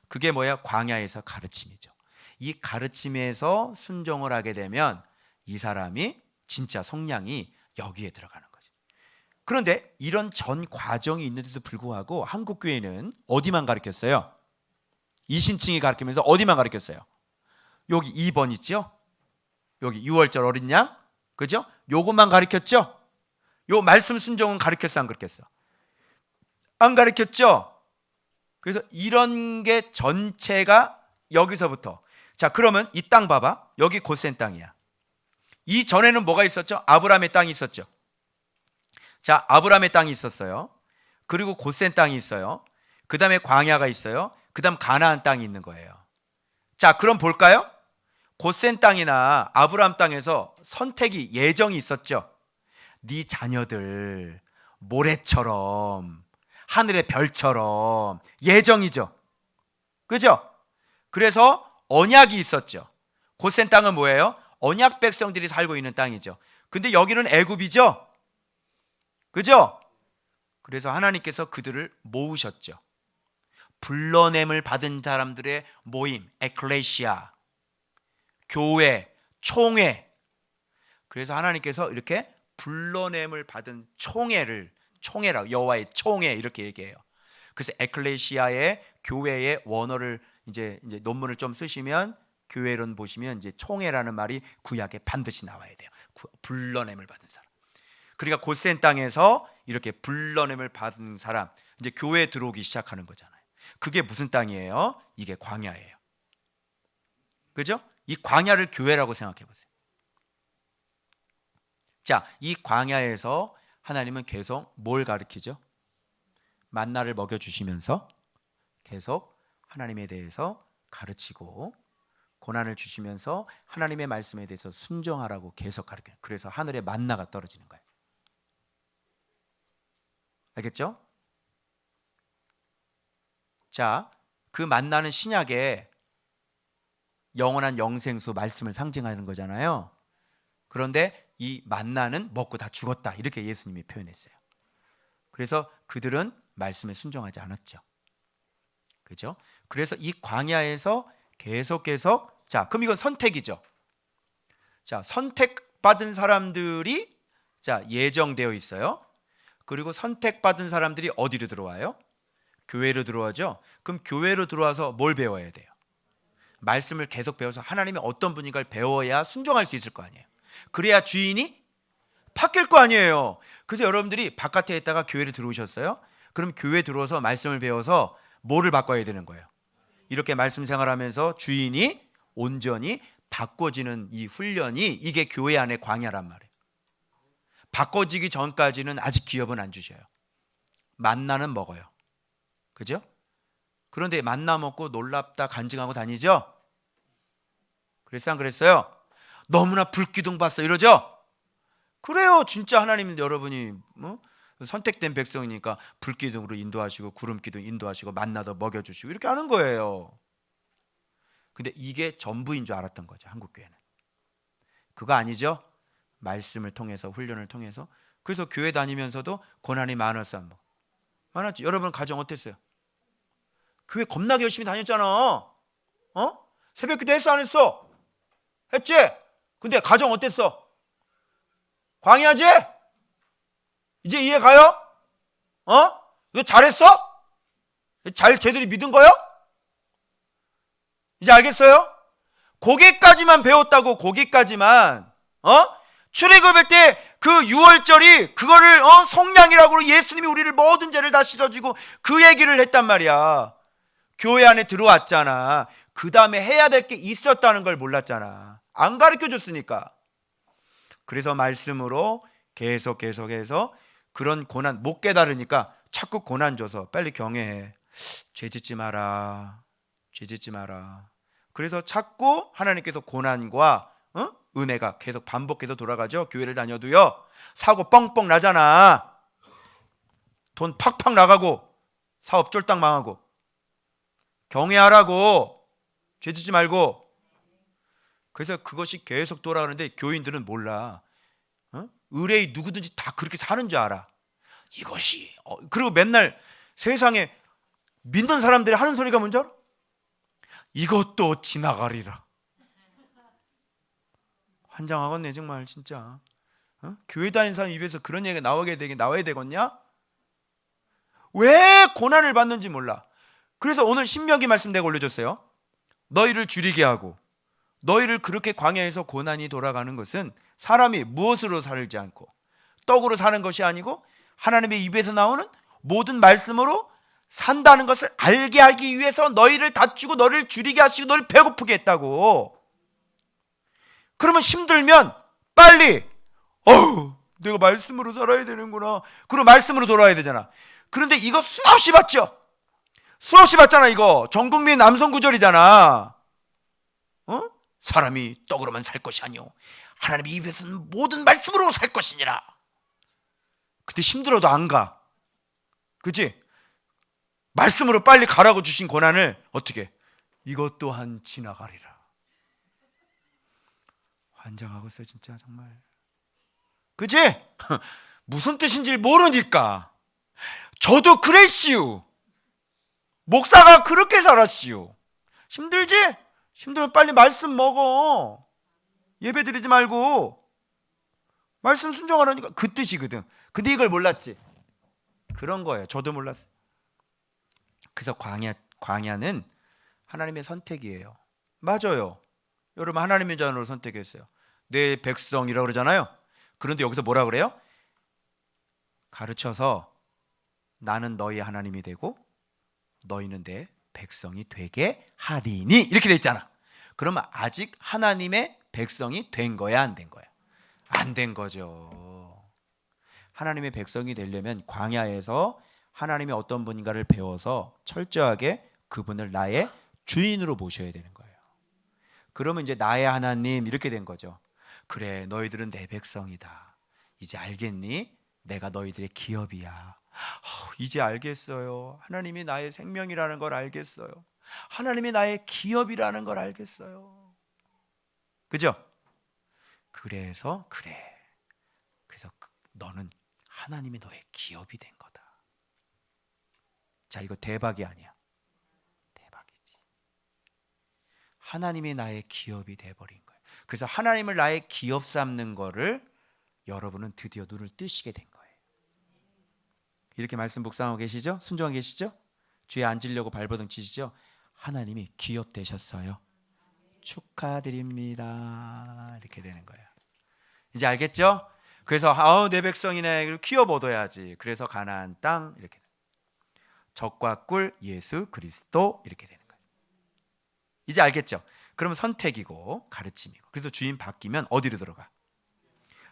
[SPEAKER 1] 그게 뭐야? 광야에서 가르침이죠. 이 가르침에서 순종을 하게 되면 이 사람이 진짜 속량이 여기에 들어가는 거죠. 그런데 이런 전 과정이 있는데도 불구하고 한국 교회는 어디만 가르쳤어요? 이신칭이 가르치면서 어디만 가르쳤어요? 여기 2번 있죠? 여기 6월절 어린 양, 그죠? 요것만 가르쳤죠? 요 말씀 순종은 가르쳤어, 안 가르쳤어? 안 가르쳤죠? 그래서 이런 게 전체가 여기서부터. 자, 그러면 이 땅 봐봐. 여기 고센 땅이야. 이 전에는 뭐가 있었죠? 아브라함의 땅이 있었죠. 자, 아브라함의 땅이 있었어요. 그리고 고센 땅이 있어요. 그 다음에 광야가 있어요. 그 다음 가나안 땅이 있는 거예요. 자, 그럼 볼까요? 고센 땅이나 아브라함 땅에서 선택이 예정이 있었죠. 네 자녀들 모래처럼 하늘의 별처럼 예정이죠. 그죠? 그래서 언약이 있었죠. 고센 땅은 뭐예요? 언약 백성들이 살고 있는 땅이죠. 근데 여기는 애굽이죠. 그죠? 그래서 하나님께서 그들을 모으셨죠. 불러냄을 받은 사람들의 모임, 에클레시아, 교회, 총회. 그래서 하나님께서 이렇게 불러냄을 받은 총회라고, 여호와의 총회 이렇게 얘기해요. 그래서 에클레시아의 교회의 원어를 이제 논문을 좀 쓰시면 교회론 보시면 이제 총회라는 말이 구약에 반드시 나와야 돼요. 불러냄을 받은 사람. 그러니까 고센 땅에서 이렇게 불러냄을 받은 사람, 이제 교회에 들어오기 시작하는 거잖아요. 그게 무슨 땅이에요? 이게 광야예요. 그죠? 이 광야를 교회라고 생각해 보세요. 자, 이 광야에서 하나님은 계속 뭘 가르치죠? 만나를 먹여주시면서 계속 하나님에 대해서 가르치고, 고난을 주시면서 하나님의 말씀에 대해서 순종하라고 계속 가르쳐요. 그래서 하늘에 만나가 떨어지는 거예요. 알겠죠? 자, 그 만나는 신약의 영원한 영생수 말씀을 상징하는 거잖아요. 그런데 이 만나는 먹고 다 죽었다, 이렇게 예수님이 표현했어요. 그래서 그들은 말씀에 순종하지 않았죠. 그죠? 그래서 이 광야에서 계속 자, 그럼 이건 선택이죠. 자, 선택받은 사람들이 자, 예정되어 있어요. 그리고 선택받은 사람들이 어디로 들어와요? 교회로 들어와죠. 그럼 교회로 들어와서 뭘 배워야 돼요? 말씀을 계속 배워서 하나님이 어떤 분인가를 배워야 순종할 수 있을 거 아니에요. 그래야 주인이 바뀔 거 아니에요. 그래서 여러분들이 바깥에 있다가 교회를 들어오셨어요. 그럼 교회 들어와서 말씀을 배워서 뭐를 바꿔야 되는 거예요? 이렇게 말씀 생활하면서 주인이 온전히 바꿔지는 이 훈련이, 이게 교회 안의 광야란 말이에요. 바꿔지기 전까지는 아직 기업은 안 주셔요. 만나는 먹어요. 그죠? 그런데 만나 먹고 놀랍다 간증하고 다니죠? 그랬어요, 안 그랬어요? 너무나 불기둥 봤어 이러죠? 그래요. 진짜 하나님 여러분이 선택된 백성이니까 불기둥으로 인도하시고 구름기둥 인도하시고 만나도 먹여주시고 이렇게 하는 거예요. 근데 이게 전부인 줄 알았던 거죠, 한국교회는. 그거 아니죠? 말씀을 통해서, 훈련을 통해서. 그래서 교회 다니면서도 고난이 많았어, 안 먹어? 많았지. 여러분 가정 어땠어요? 교회 겁나게 열심히 다녔잖아. 새벽기도 했어, 안 했어? 했지? 근데 가정 어땠어? 광야지? 이제 이해 가요? 너 잘했어? 잘 제대로 믿은 거요? 이제 알겠어요? 거기까지만 배웠다고, 거기까지만. 출애굽할 때 그 6월절이 그거를 속량이라고 예수님이 우리를 모든 죄를 다 씻어주고 그 얘기를 했단 말이야. 교회 안에 들어왔잖아. 그 다음에 해야 될 게 있었다는 걸 몰랐잖아. 안 가르쳐줬으니까. 그래서 말씀으로 계속해서 그런 고난 못 깨달으니까 자꾸 고난 줘서 빨리 경외해. 죄 짓지 마라. 그래서 자꾸 하나님께서 고난과 은혜가 계속 반복해서 돌아가죠. 교회를 다녀도요. 사고 뻥뻥 나잖아. 돈 팍팍 나가고 사업 쫄딱 망하고. 경외하라고. 죄 짓지 말고. 그래서 그것이 계속 돌아가는데 교인들은 몰라. 의뢰이 누구든지 다 그렇게 사는 줄 알아. 이것이 그리고 맨날 세상에 믿는 사람들이 하는 소리가 뭔지 알아? 이것도 지나가리라. 환장하겠네 정말 진짜. 교회 다니는 사람 입에서 그런 얘기가 나와야 되겠냐? 왜 고난을 받는지 몰라. 그래서 오늘 신명기 말씀 내가 올려줬어요. 너희를 줄이게 하고 너희를 그렇게 광야에서 고난이 돌아가는 것은 사람이 무엇으로 살지 않고 떡으로 사는 것이 아니고 하나님의 입에서 나오는 모든 말씀으로 산다는 것을 알게 하기 위해서 너희를 다치고 너를 줄이게 하시고 너를 배고프게 했다고. 그러면 힘들면 빨리 내가 말씀으로 살아야 되는구나. 그리고 말씀으로 돌아야 되잖아. 그런데 이거 수없이 봤죠? 수없이 봤잖아. 이거 전국민 남성 구절이잖아. 사람이 떡으로만 살 것이 아니오 하나님의 입에서는 모든 말씀으로 살 것이니라. 그때 힘들어도 안 가. 그치? 말씀으로 빨리 가라고 주신 고난을 어떻게? 이것 또한 지나가리라. 환장하겠어 진짜 정말. 그치? 무슨 뜻인지 모르니까. 저도 그랬시오. 목사가 그렇게 살았시오. 힘들지? 힘들면 빨리 말씀 먹어. 예배 드리지 말고 말씀 순종하라니까. 그 뜻이거든. 근데 이걸 몰랐지. 그런 거예요. 저도 몰랐어요. 그래서 광야는 하나님의 선택이에요. 맞아요. 여러분 하나님의 자녀로 선택했어요. 내 백성이라고 그러잖아요. 그런데 여기서 뭐라 그래요? 가르쳐서 나는 너희 하나님이 되고 너희는 내 백성이 되게 하리니 이렇게 돼 있잖아. 그러면 아직 하나님의 백성이 된 거야 안 된 거야? 안 된 거죠. 하나님의 백성이 되려면 광야에서 하나님이 어떤 분인가를 배워서 철저하게 그분을 나의 주인으로 모셔야 되는 거예요. 그러면 이제 나의 하나님 이렇게 된 거죠. 그래 너희들은 내 백성이다. 이제 알겠니? 내가 너희들의 기업이야. 이제 알겠어요. 하나님이 나의 생명이라는 걸 알겠어요. 하나님이 나의 기업이라는 걸 알겠어요. 그죠? 그래서 너는 하나님이 너의 기업이 된 거다. 자, 이거 대박이 아니야. 대박이지. 하나님이 나의 기업이 돼버린 거예요. 그래서 하나님을 나의 기업 삼는 거를 여러분은 드디어 눈을 뜨시게 된 거예요. 이렇게 말씀 묵상하고 계시죠? 순종하고 계시죠? 주에 앉으려고 발버둥 치시죠? 하나님이 기업 되셨어요. 축하드립니다. 이렇게 되는 거예요. 이제 알겠죠? 그래서 내 백성이네. 기업 얻어야지. 그래서 가나안 땅 이렇게 적과 꿀 예수 그리스도 이렇게 되는 거예요. 이제 알겠죠? 그러면 선택이고 가르침이고. 그래서 주인 바뀌면 어디로 들어가?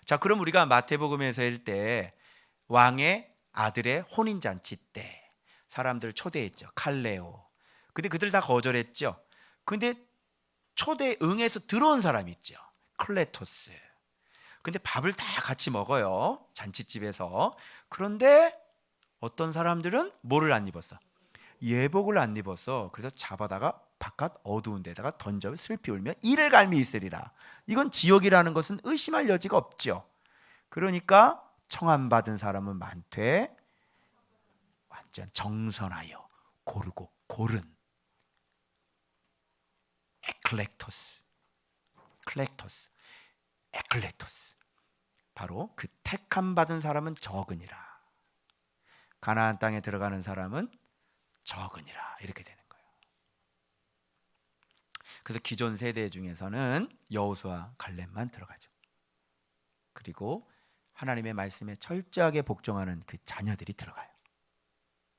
[SPEAKER 1] 자, 그럼 우리가 마태복음에서 할 때 왕의 아들의 혼인잔치 때 사람들 초대했죠. 칼레오. 근데 그들 다 거절했죠. 근데 초대 응해서 들어온 사람이 있죠. 클레토스. 근데 밥을 다 같이 먹어요. 잔치집에서. 그런데 어떤 사람들은 뭐를 안 입었어? 예복을 안 입었어. 그래서 잡아다가 바깥 어두운 데다가 던져 슬피 울며 이를 갈미 있으리라. 이건 지옥이라는 것은 의심할 여지가 없죠. 그러니까 청함받은 사람은 많되 완전 정선하여 고르고 고른 에클렉토스 바로 그 택함 받은 사람은 적으니라. 가나안 땅에 들어가는 사람은 적으니라. 이렇게 되는 거예요. 그래서 기존 세대 중에서는 여호수아 갈렙만 들어가죠. 그리고 하나님의 말씀에 철저하게 복종하는 그 자녀들이 들어가요.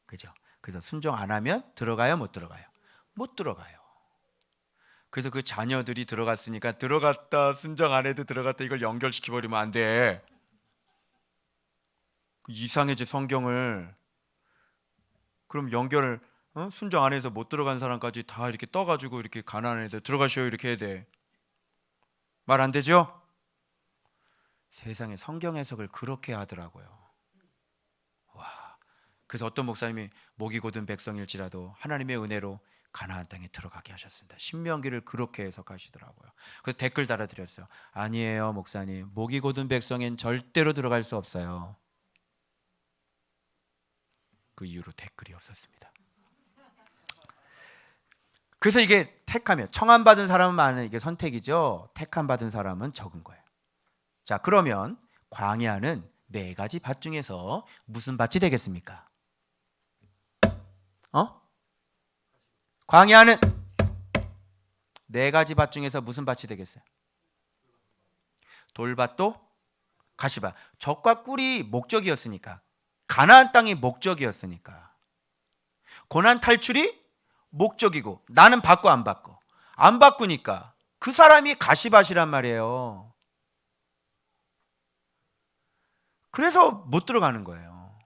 [SPEAKER 1] 그죠? 그래서 순종 안 하면 들어가요, 못 들어가요? 못 들어가요. 그래서 그 자녀들이 들어갔으니까 들어갔다 순종 안 해도 들어갔다 이걸 연결시켜 버리면 안 돼. 이상해지 성경을. 그럼 연결을 순종 안 해서 못 들어간 사람까지 다 이렇게 떠가지고 이렇게 가나안 애들 들어가셔요 이렇게 해야 돼. 말 안 되죠? 세상에 성경 해석을 그렇게 하더라고요. 와. 그래서 어떤 목사님이 목이 곧은 백성일지라도 하나님의 은혜로 가나안 땅에 들어가게 하셨습니다. 신명기를 그렇게 해석하시더라고요. 그래서 댓글 달아드렸어요. 아니에요 목사님, 목이 곧은 백성엔 절대로 들어갈 수 없어요. 그 이후로 댓글이 없었습니다. 그래서 이게 택하면 청한 받은 사람은 많은 이게 선택이죠. 택한 받은 사람은 적은 거예요. 자, 그러면 광야는 네 가지 밭 중에서 무슨 밭이 되겠습니까? 광야는 네 가지 밭 중에서 무슨 밭이 되겠어요? 돌밭도 가시밭. 적과 꿀이 목적이었으니까, 가나안 땅이 목적이었으니까, 고난 탈출이 목적이고 나는 바꿔 안 바꿔? 안 바꾸니까 그 사람이 가시밭이란 말이에요. 그래서 못 들어가는 거예요.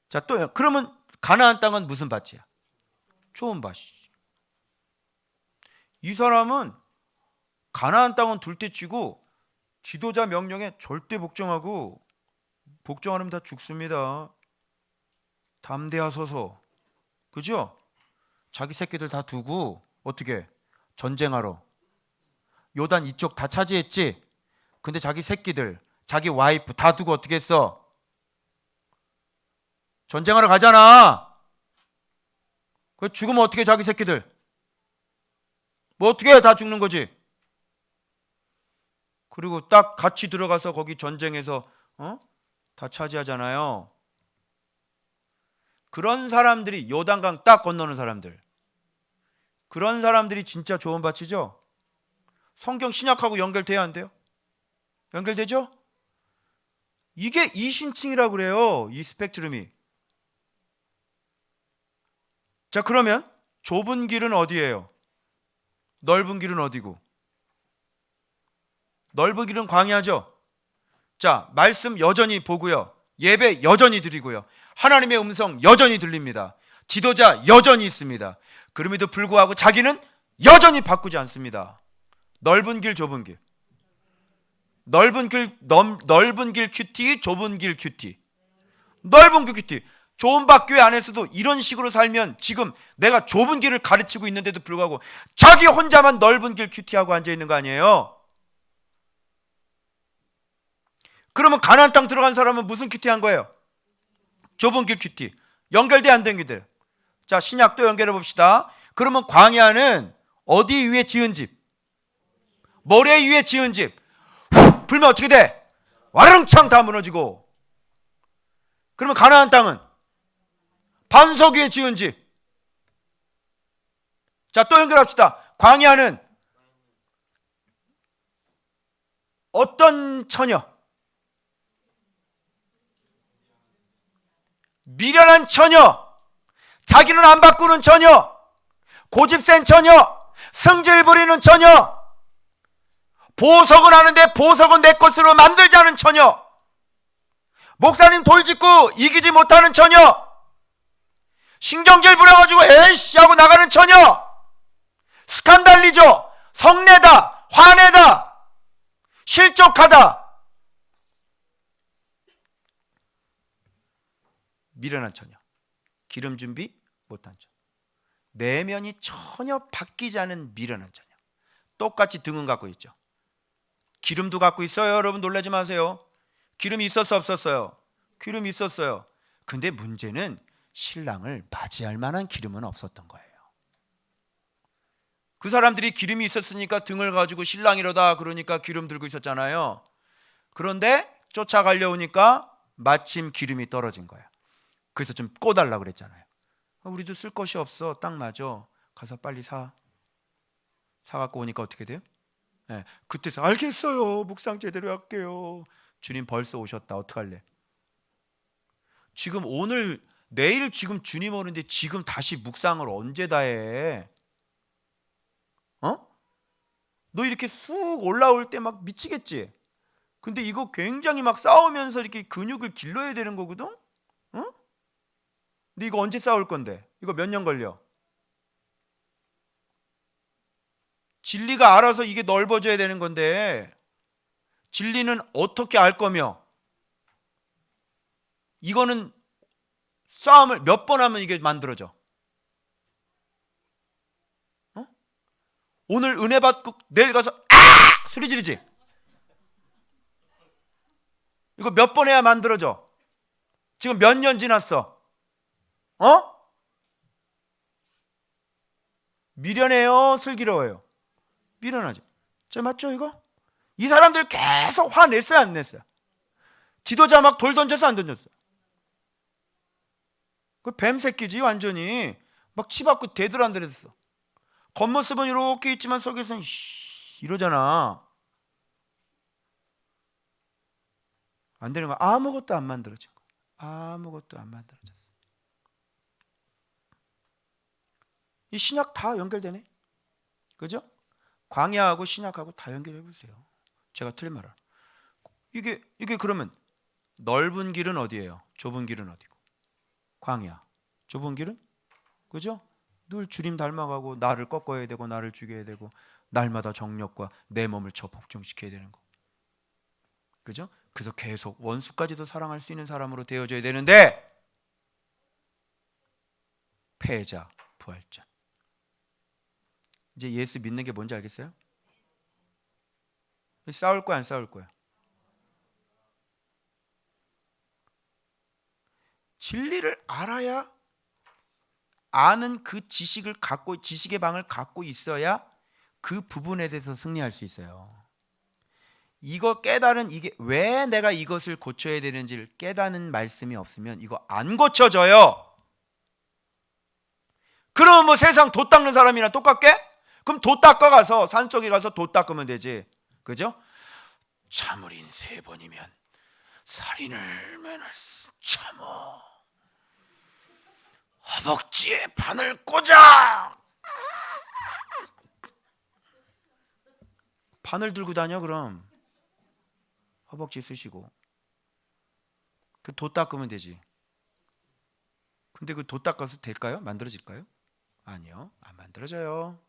[SPEAKER 1] 자, 또 그러면 가나안 땅은 무슨 밭이야? 좋은 밭이지. 이 사람은 가나안 땅은 둘째치고 지도자 명령에 절대 복종하고, 복종 안 하면 다 죽습니다. 담대하소서. 그죠? 자기 새끼들 다 두고 어떻게 전쟁하러 요단 이쪽 다 차지했지. 근데 자기 새끼들, 자기 와이프 다 두고 어떻게 했어? 전쟁하러 가잖아. 그 죽으면 어떻게 해, 자기 새끼들? 뭐 어떻게 해, 다 죽는 거지. 그리고 딱 같이 들어가서 거기 전쟁에서 다 차지하잖아요. 그런 사람들이, 요단강 딱 건너는 사람들, 그런 사람들이 진짜 좋은 밭이죠. 성경 신약하고 연결돼야 안 돼요? 연결되죠? 이게 이신층이라고 그래요. 이 스펙트럼이. 자, 그러면 좁은 길은 어디예요? 넓은 길은 어디고? 넓은 길은 광야죠. 자, 말씀 여전히 보고요. 예배 여전히 드리고요. 하나님의 음성 여전히 들립니다. 지도자 여전히 있습니다. 그럼에도 불구하고 자기는 여전히 바꾸지 않습니다. 넓은 길, 좁은 길. 넓은 길 큐티, 좁은 길 큐티. 넓은 길 큐티. 좋은 밭교회 안에서도 이런 식으로 살면 지금 내가 좁은 길을 가르치고 있는데도 불구하고 자기 혼자만 넓은 길 큐티하고 앉아 있는 거 아니에요? 그러면 가나안 땅 들어간 사람은 무슨 큐티 한 거예요? 좁은 길 큐티. 연결돼 안 된 길들. 자, 신약도 연결해 봅시다. 그러면 광야는 어디 위에 지은 집? 모래 위에 지은 집. 훅 불면 어떻게 돼? 와르릉창 다 무너지고. 그러면 가나안 땅은 반석 위에 지은 집. 자, 또 연결합시다. 광야는 어떤 처녀? 미련한 처녀, 자기는 안 바꾸는 처녀, 고집센 처녀, 성질 부리는 처녀, 보석은 하는데 보석은 내 것으로 만들자는 처녀, 목사님 돌직구 이기지 못하는 처녀, 신경질 부려가지고 에이씨 하고 나가는 처녀, 스칸달리죠. 성내다, 화내다, 실족하다, 미련한 처녀, 기름 준비 못한 처녀, 내면이 전혀 바뀌지 않은 미련한 처녀. 똑같이 등은 갖고 있죠. 기름도 갖고 있어요. 여러분 놀라지 마세요. 기름이 있었어 없었어요? 기름이 있었어요. 근데 문제는 신랑을 맞이할 만한 기름은 없었던 거예요. 그 사람들이 기름이 있었으니까 등을 가지고 신랑이로다 그러니까 기름 들고 있었잖아요. 그런데 쫓아가려 오니까 마침 기름이 떨어진 거야. 그래서 좀 꺼달라고 그랬잖아요. 우리도 쓸 것이 없어. 딱 맞아. 가서 빨리 사갖고 오니까 어떻게 돼요? 네, 그때서 알겠어요. 묵상 제대로 할게요. 주님 벌써 오셨다. 어떡할래? 지금 오늘 내일 지금 주님 오는데 지금 다시 묵상을 언제 다 해? 너 이렇게 쑥 올라올 때 막 미치겠지? 근데 이거 굉장히 막 싸우면서 이렇게 근육을 길러야 되는 거거든? 근데 이거 언제 싸울 건데? 이거 몇 년 걸려? 진리가 알아서 이게 넓어져야 되는 건데 진리는 어떻게 알 거며 이거는 싸움을 몇 번 하면 이게 만들어져. 오늘 은혜 받고 내일 가서 아! 소리 지르지? 이거 몇 번 해야 만들어져? 지금 몇 년 지났어? 미련해요, 슬기로워요? 미련하죠. 저 맞죠 이거? 이 사람들 계속 화냈어요, 안 냈어요? 지도자 막 돌 던졌어, 안 던졌어? 그 뱀 새끼지 완전히. 막 치 밖고 대들한들했어. 겉모습은 이렇게 있지만 속에서는 이러잖아. 안 되는 거야. 아무것도 안 만들어진 거야. 아무것도 안 만들어졌어. 이 신약 다 연결되네. 그죠? 광야하고 신약하고 다 연결해 보세요. 제가 틀린 말을. 이게 그러면 넓은 길은 어디예요? 좁은 길은 어디고? 광야. 좁은 길은? 그죠? 늘 주님 닮아가고 나를 꺾어야 되고 나를 죽여야 되고 날마다 정력과 내 몸을 저 복종시켜야 되는 거. 그죠? 그래서 계속 원수까지도 사랑할 수 있는 사람으로 되어져야 되는데 패자 부활전. 이제 예수 믿는 게 뭔지 알겠어요? 싸울 거야 안 싸울 거야? 진리를 알아야 아는 그 지식을 갖고 지식의 방을 갖고 있어야 그 부분에 대해서 승리할 수 있어요. 이거 깨달은 이게 왜 내가 이것을 고쳐야 되는지를 깨닫는 말씀이 없으면 이거 안 고쳐져요. 그러면 뭐 세상 돛 닦는 사람이랑 똑같게? 그럼 돛 닦아가서 산속에 가서 돛 닦으면 되지. 그죠? 참을인 3번이면 살인을 면할 수 참어. 허벅지에 바늘 꽂아. 바늘 들고 다녀 그럼. 허벅지 쓰시고. 그 돛 닦으면 되지. 근데 그 돛 닦아서 될까요? 만들어질까요? 아니요. 안 만들어져요.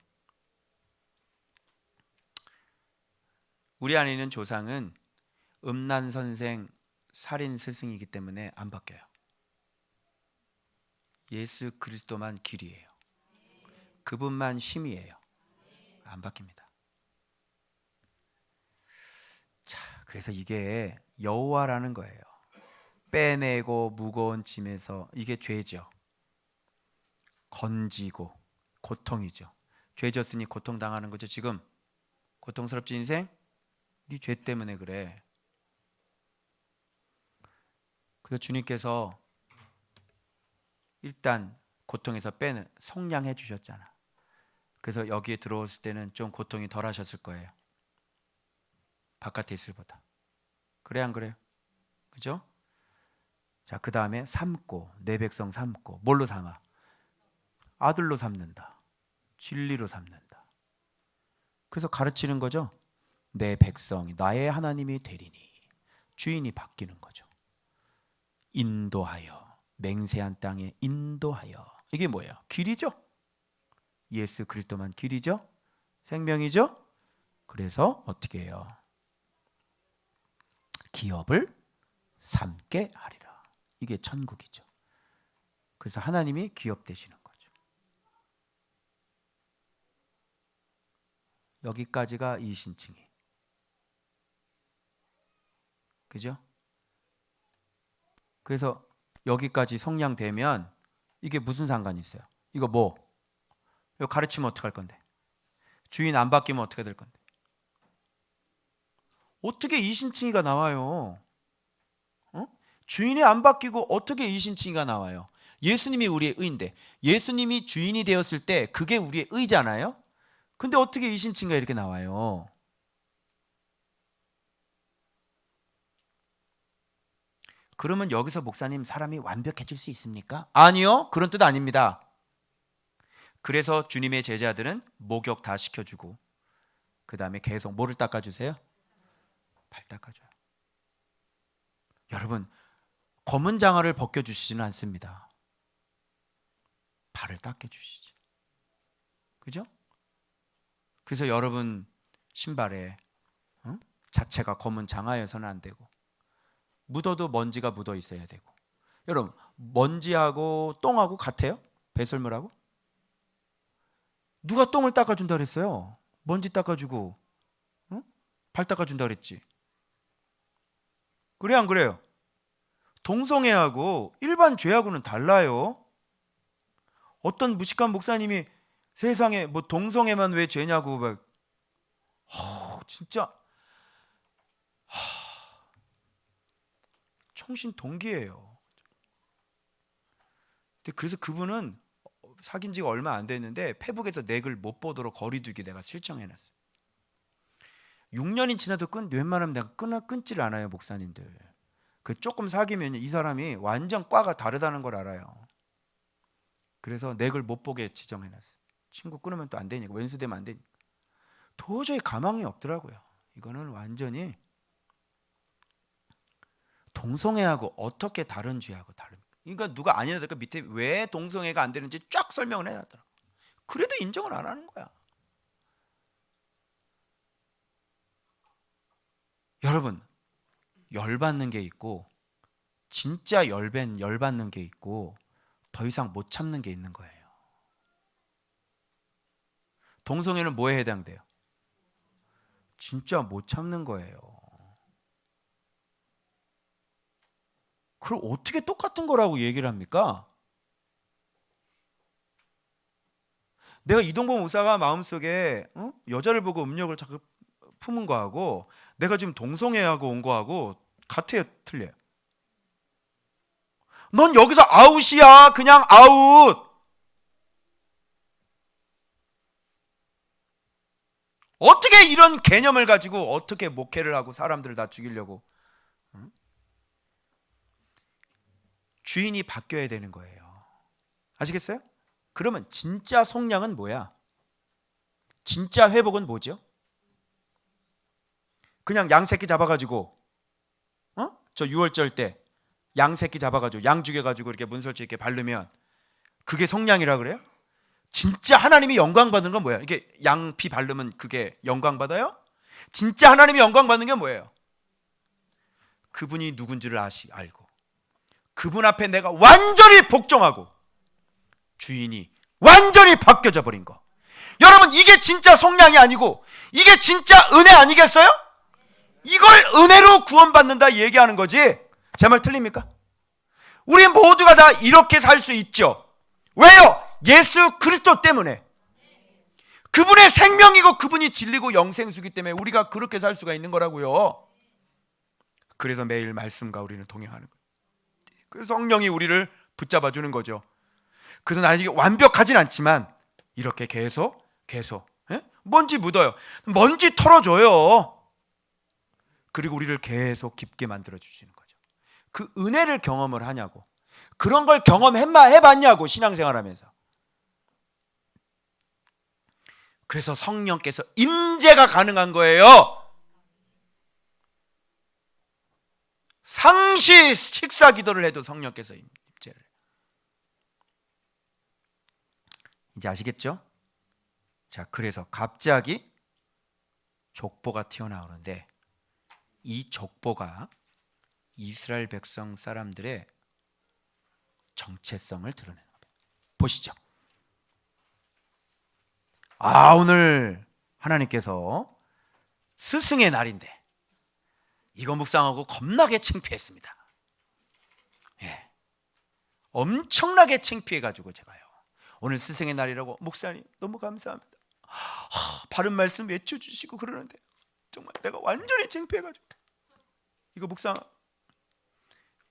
[SPEAKER 1] 우리 안에 있는 조상은 음란 선생, 살인 스승이기 때문에 안 바뀌어요. 예수 그리스도만 길이에요. 그분만 힘이에요. 안 바뀝니다. 자, 그래서 이게 여호와라는 거예요. 빼내고 무거운 짐에서 이게 죄죠. 건지고 고통이죠. 죄 졌으니 고통당하는 거죠. 지금 고통스럽지 인생? 네 죄 때문에 그래. 그래서 주님께서 일단 고통에서 빼는 속량해 주셨잖아. 그래서 여기에 들어왔을 때는 좀 고통이 덜 하셨을 거예요. 바깥에 있을 보다. 그래 안 그래요? 그죠? 자, 그 다음에 삼고 내 백성 삼고 뭘로 삼아? 아들로 삼는다. 진리로 삼는다. 그래서 가르치는 거죠. 내 백성이 나의 하나님이 되리니. 주인이 바뀌는 거죠. 인도하여 맹세한 땅에 인도하여. 이게 뭐예요? 길이죠. 예수 그리스도만 길이죠. 생명이죠. 그래서 어떻게 해요? 기업을 삼게 하리라. 이게 천국이죠. 그래서 하나님이 기업 되시는 거죠. 여기까지가 이신칭이. 그죠? 그래서 여기까지 성량되면 이게 무슨 상관이 있어요? 이거 뭐? 이거 가르치면 어떡할 건데? 주인 안 바뀌면 어떻게 될 건데? 어떻게 이신칭이가 나와요? 주인이 안 바뀌고 어떻게 이신칭이가 나와요? 예수님이 우리의 의인데 예수님이 주인이 되었을 때 그게 우리의 의잖아요? 근데 어떻게 이신칭이가 이렇게 나와요? 그러면 여기서 목사님 사람이 완벽해질 수 있습니까? 아니요. 그런 뜻 아닙니다. 그래서 주님의 제자들은 목욕 다 시켜주고 그 다음에 계속 뭐를 닦아주세요? 발 닦아줘요. 여러분 검은 장화를 벗겨주시지는 않습니다. 발을 닦아주시지. 그죠? 그래서 여러분 신발에 자체가 검은 장화여서는 안 되고 묻어도 먼지가 묻어 있어야 되고. 여러분 먼지하고 똥하고 같아요? 배설물하고? 누가 똥을 닦아준다 그랬어요? 먼지 닦아주고 발 닦아준다 그랬지. 그래 안 그래요? 동성애하고 일반 죄하고는 달라요. 어떤 무식한 목사님이 세상에 뭐 동성애만 왜 죄냐고 막 진짜 청신동기예요. 근데 그래서 그분은 사귄 지가 얼마 안 됐는데 페북에서 내 글 못 보도록 거리두기 내가 실정해놨어요. 6년이 지나도 웬만하면 내가 끊지를 않아요, 목사님들. 그 조금 사귀면 이 사람이 완전 과가 다르다는 걸 알아요. 그래서 내 글 못 보게 지정해놨어요. 친구 끊으면 또 안 되니까, 왼수되면 안 되니까. 도저히 가망이 없더라고요. 이거는 완전히 동성애하고 어떻게 다른 죄하고 다릅니까? 그러니까 누가 아니라 그 밑에 왜 동성애가 안 되는지 쫙 설명을 해놨더라. 그래도 인정을 안 하는 거야. 여러분, 열받는 게 있고 진짜 열받는 게 있고 더 이상 못 참는 게 있는 거예요. 동성애는 뭐에 해당돼요? 진짜 못 참는 거예요. 그럼 어떻게 똑같은 거라고 얘기를 합니까? 내가 이동범 목사가 마음속에 여자를 보고 음욕을 자꾸 품은 거하고 내가 지금 동성애하고 온 거하고 같아요, 틀려요? 넌 여기서 아웃이야. 그냥 아웃. 어떻게 이런 개념을 가지고 어떻게 목회를 하고 사람들을 다 죽이려고? 주인이 바뀌어야 되는 거예요. 아시겠어요? 그러면 진짜 속량은 뭐야? 진짜 회복은 뭐죠? 그냥 양 새끼 잡아가지고 저 6월절 때 양 새끼 잡아가지고 양 죽여가지고 이렇게 문설주 이렇게 바르면 그게 속량이라 그래요? 진짜 하나님이 영광 받는 건 뭐야? 이게 양 피 바르면 그게 영광 받아요? 진짜 하나님이 영광 받는 게 뭐예요? 그분이 누군지를 알고 그분 앞에 내가 완전히 복종하고 주인이 완전히 바뀌어져 버린 거. 여러분, 이게 진짜 속량이 아니고 이게 진짜 은혜 아니겠어요? 이걸 은혜로 구원받는다 얘기하는 거지. 제 말 틀립니까? 우리 모두가 다 이렇게 살 수 있죠. 왜요? 예수 그리스도 때문에. 그분의 생명이고 그분이 진리고 영생수기 때문에 우리가 그렇게 살 수가 있는 거라고요. 그래서 매일 말씀과 우리는 동행하는 거예요. 그래서 성령이 우리를 붙잡아 주는 거죠. 그래서 나 이게 완벽하진 않지만 이렇게 계속 먼지 묻어요. 먼지 털어줘요. 그리고 우리를 계속 깊게 만들어 주시는 거죠. 그 은혜를 경험을 하냐고. 그런 걸 해봤냐고, 신앙생활하면서. 그래서 성령께서 임재가 가능한 거예요. 상시 식사 기도를 해도 성령께서 임재를. 이제 아시겠죠? 자, 그래서 갑자기 족보가 튀어나오는데 이 족보가 이스라엘 백성 사람들의 정체성을 드러내는 겁니다. 보시죠. 오늘 하나님께서 스승의 날인데 이거 묵상하고 겁나게 창피했습니다. 예, 엄청나게 창피해가지고 제가요, 오늘 스승의 날이라고 목사님 너무 감사합니다. 바른 말씀 외쳐주시고 그러는데 정말 내가 완전히 창피해가지고 이거 묵상.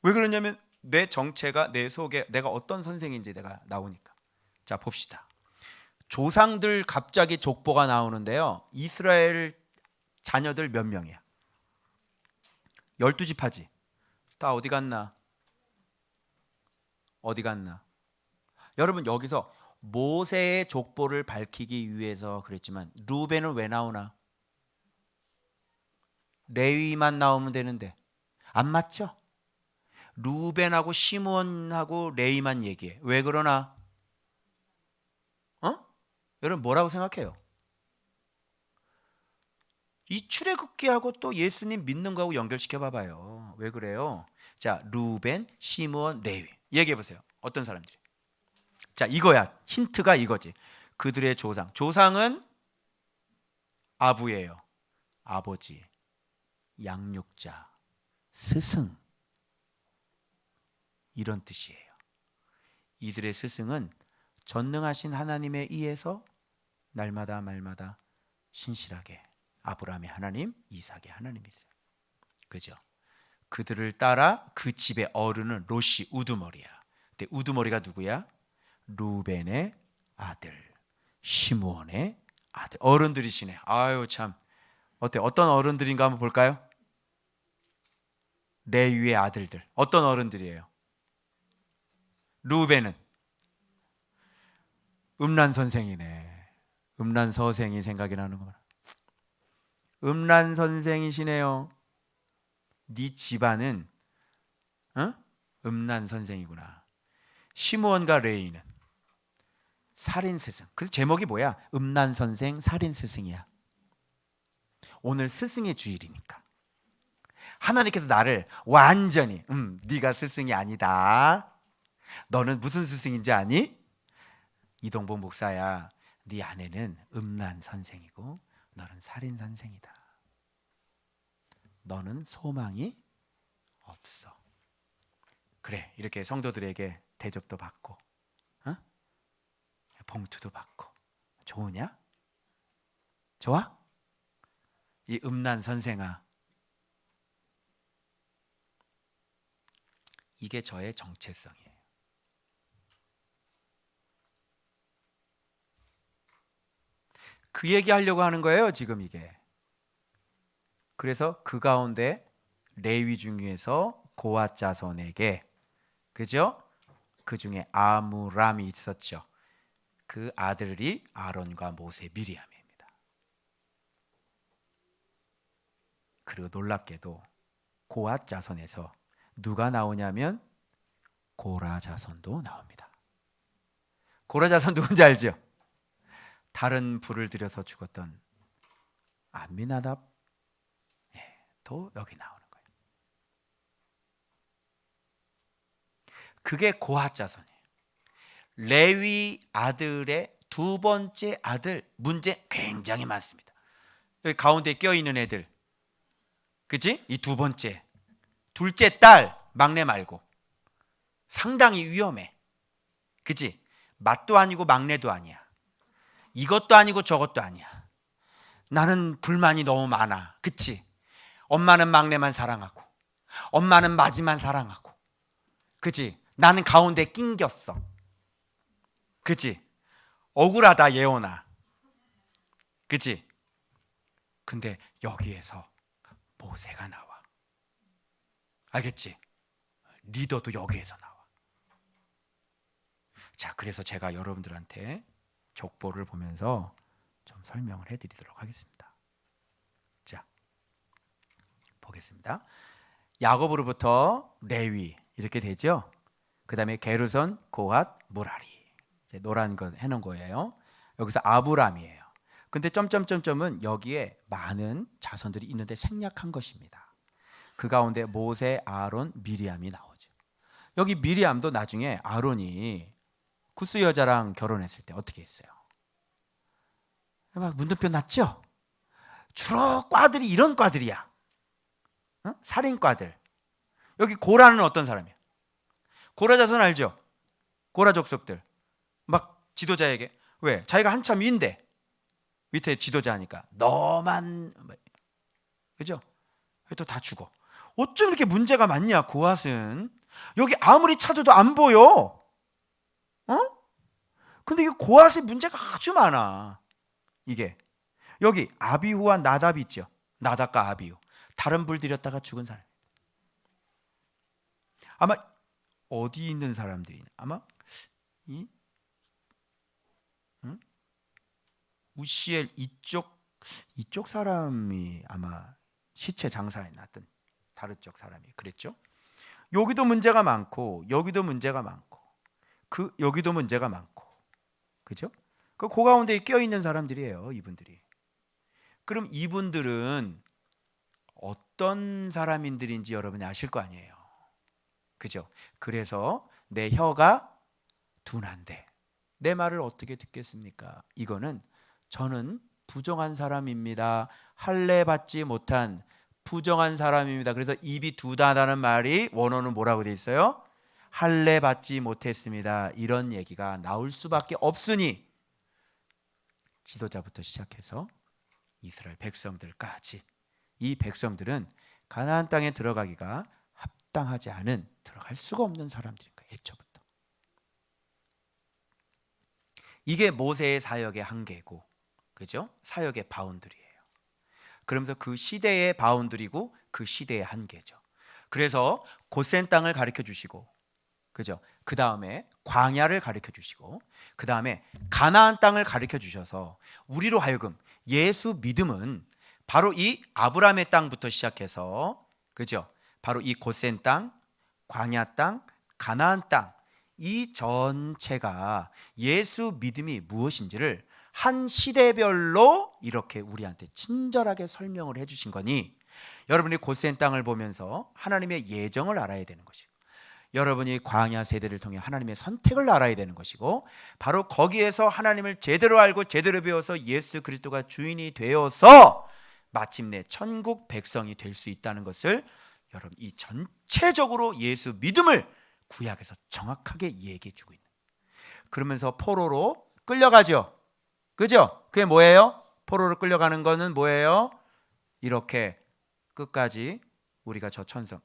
[SPEAKER 1] 왜 그러냐면 내 정체가 내 속에 내가 어떤 선생인지 내가 나오니까. 자, 봅시다. 조상들 갑자기 족보가 나오는데요, 이스라엘 자녀들 몇 명이야? 12지파지. 다 어디 갔나? 여러분, 여기서 모세의 족보를 밝히기 위해서 그랬지만 루벤은 왜 나오나? 레위만 나오면 되는데 안 맞죠? 루벤하고 시므온하고 레위만 얘기해. 왜 그러나? 여러분 뭐라고 생각해요? 이 출애굽기하고 또 예수님 믿는 거하고 연결시켜 봐봐요. 왜 그래요? 자, 루벤, 시므온, 레위 얘기해 보세요. 어떤 사람들이? 자, 이거야. 힌트가 이거지. 그들의 조상은 아부예요. 아버지, 양육자, 스승, 이런 뜻이에요. 이들의 스승은 전능하신 하나님에 의해서 날마다 말마다 신실하게 아브라함의 하나님, 이삭의 하나님이세요. 그죠? 그들을 따라 그 집의 어른은 롯이 우두머리야. 근데 우두머리가 누구야? 루벤의 아들, 시므온의 아들. 어른들이시네. 아유 참. 어때? 어떤 어른들인가 한번 볼까요? 레위의 아들들. 어떤 어른들이에요? 루벤은 음란 선생이네. 음란 서생이 생각이 나는구나. 음란 선생이시네요. 네 집안은 음란 선생이구나. 시므온과 레위는 살인 스승. 그 제목이 뭐야? 음란 선생, 살인 스승이야. 오늘 스승의 주일이니까 하나님께서 나를 완전히 네가 스승이 아니다. 너는 무슨 스승인지 아니? 이동복 목사야. 네 아내는 음란 선생이고 너는 살인 선생이다. 너는 소망이 없어. 그래, 이렇게 성도들에게 대접도 받고 봉투도 받고 좋으냐? 좋아? 이 음란 선생아, 이게 저의 정체성이에요. 그 얘기하려고 하는 거예요 지금 이게. 그래서 그 가운데 레위 중에서 고앗 자손에게, 그죠? 그 중에 아므람이 있었죠. 그 아들이 아론과 모세, 미리암입니다. 그리고 놀랍게도 고앗 자손에서 누가 나오냐면 고라 자손도 나옵니다. 고라 자손 누군지 알죠? 다른 불을 들여서 죽었던 암미나답도 여기 나오는 거예요. 그게 고앗 자손이에요. 레위 아들의 두 번째 아들, 문제 굉장히 많습니다. 여기 가운데 껴있는 애들, 그치? 이 두 번째, 둘째 딸, 막내 말고 상당히 위험해. 그치? 맏도 아니고 막내도 아니야. 이것도 아니고 저것도 아니야. 나는 불만이 너무 많아. 그치? 엄마는 막내만 사랑하고 엄마는 마지만 사랑하고, 그치? 나는 가운데 낑겼어. 그치? 억울하다 예원아. 그치? 근데 여기에서 모세가 나와. 알겠지? 리더도 여기에서 나와. 자, 그래서 제가 여러분들한테 족보를 보면서 좀 설명을 해드리도록 하겠습니다. 자, 보겠습니다. 야곱으로부터 레위 이렇게 되죠. 그 다음에 게르손, 고핫, 무라리. 노란 거 해놓은 거예요. 여기서 아브람이에요. 근데 점점점점은 여기에 많은 자손들이 있는데 생략한 것입니다. 그 가운데 모세, 아론, 미리암이 나오죠. 여기 미리암도 나중에 아론이 구스 여자랑 결혼했을 때 어떻게 했어요? 막 문둥병 났죠? 주로 과들이 이런 과들이야. 살인과들. 여기 고라는 어떤 사람이야? 고라 자손 알죠? 고라 족속들. 막 지도자에게, 왜? 자기가 한참 위인데 밑에 지도자니까 너만, 그죠? 또 다 죽어. 어쩜 이렇게 문제가 많냐 고앗은. 여기 아무리 찾아도 안 보여. 근데 이 고앗의 문제가 아주 많아. 이게 여기 아비후와 나답이 있죠. 나답과 아비후, 다른 불 들였다가 죽은 사람. 아마 어디 있는 사람들이, 아마 이 우시엘 이쪽 사람이 아마 시체 장사에 났던 다른 쪽 사람이 그랬죠. 여기도 문제가 많고 여기도 문제가 많고 여기도 문제가 많고, 그죠? 그 가운데 껴 있는 사람들이에요, 이분들이. 그럼 이분들은 어떤 사람인들인지 여러분이 아실 거 아니에요, 그죠? 그래서 내 혀가 둔한데 내 말을 어떻게 듣겠습니까? 이거는 저는 부정한 사람입니다. 할례 받지 못한 부정한 사람입니다. 그래서 입이 두다라는 말이 원어는 뭐라고 돼 있어요? 할례 받지 못했습니다. 이런 얘기가 나올 수밖에 없으니 지도자부터 시작해서 이스라엘 백성들까지, 이 백성들은 가나안 땅에 들어가기가 합당하지 않은, 들어갈 수가 없는 사람들인 거예요. 애초부터. 이게 모세의 사역의 한계고, 그죠? 사역의 바운드리예요. 그러면서 그 시대의 바운드리고 그 시대의 한계죠. 그래서 고센 땅을 가르쳐 주시고, 그죠? 그 다음에 광야를 가르쳐 주시고, 그 다음에 가나안 땅을 가르쳐 주셔서 우리로 하여금 예수 믿음은 바로 이 아브라함의 땅부터 시작해서, 그죠? 바로 이 고센 땅, 광야 땅, 가나안 땅, 이 전체가 예수 믿음이 무엇인지를 한 시대별로 이렇게 우리한테 친절하게 설명을 해주신 거니, 여러분이 고센 땅을 보면서 하나님의 예정을 알아야 되는 것이고, 여러분이 광야 세대를 통해 하나님의 선택을 알아야 되는 것이고, 바로 거기에서 하나님을 제대로 알고 제대로 배워서 예수 그리스도가 주인이 되어서 마침내 천국 백성이 될 수 있다는 것을, 여러분 이 전체적으로 예수 믿음을 구약에서 정확하게 얘기해 주고 있는. 그러면서 포로로 끌려가죠. 그죠? 그게 뭐예요? 포로로 끌려가는 거는 뭐예요? 이렇게 끝까지 우리가 저 천성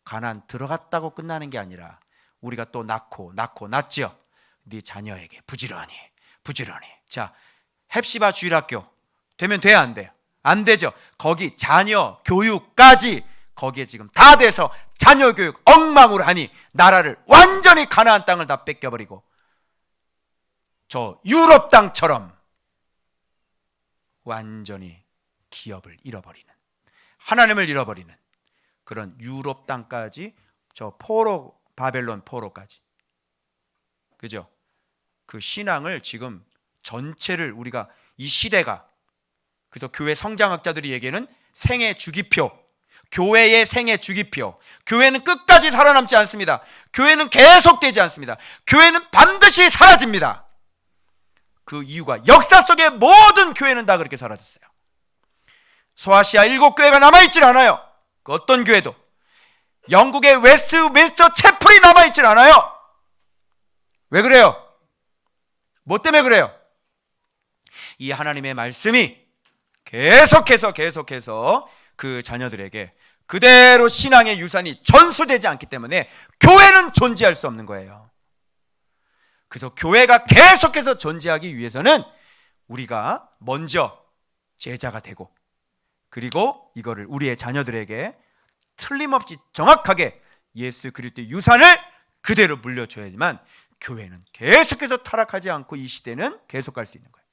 [SPEAKER 1] 가나안 들어갔다고 끝나는 게 아니라, 우리가 또 낳죠. 네 자녀에게 부지런히. 자, 헵시바 주일학교 되면 돼야 안 돼요? 안 되죠. 거기 자녀 교육까지 거기에 지금 다 돼서 자녀 교육 엉망으로 하니 나라를 완전히 가나안 땅을 다 뺏겨버리고 저 유럽 땅처럼 완전히 기업을 잃어버리는, 하나님을 잃어버리는 그런 유럽 땅까지, 저 포로, 바벨론 포로까지, 그죠? 그 신앙을 지금 전체를 우리가, 이 시대가, 그래서 교회 성장학자들이 얘기하는 생애 주기표, 교회의 생애 주기표. 교회는 끝까지 살아남지 않습니다. 교회는 계속되지 않습니다. 교회는 반드시 사라집니다. 그 이유가 역사 속의 모든 교회는 다 그렇게 사라졌어요. 소아시아 7교회가 남아있질 않아요. 그 어떤 교회도. 영국의 웨스트민스터 채플이 남아있질 않아요. 왜 그래요? 뭐 때문에 그래요? 이 하나님의 말씀이 계속해서 그 자녀들에게 그대로 신앙의 유산이 전수되지 않기 때문에 교회는 존재할 수 없는 거예요. 그래서 교회가 계속해서 존재하기 위해서는 우리가 먼저 제자가 되고, 그리고 이거를 우리의 자녀들에게 틀림없이 정확하게 예수 그리스도의 유산을 그대로 물려줘야지만 교회는 계속해서 타락하지 않고 이 시대는 계속 갈 수 있는 거예요.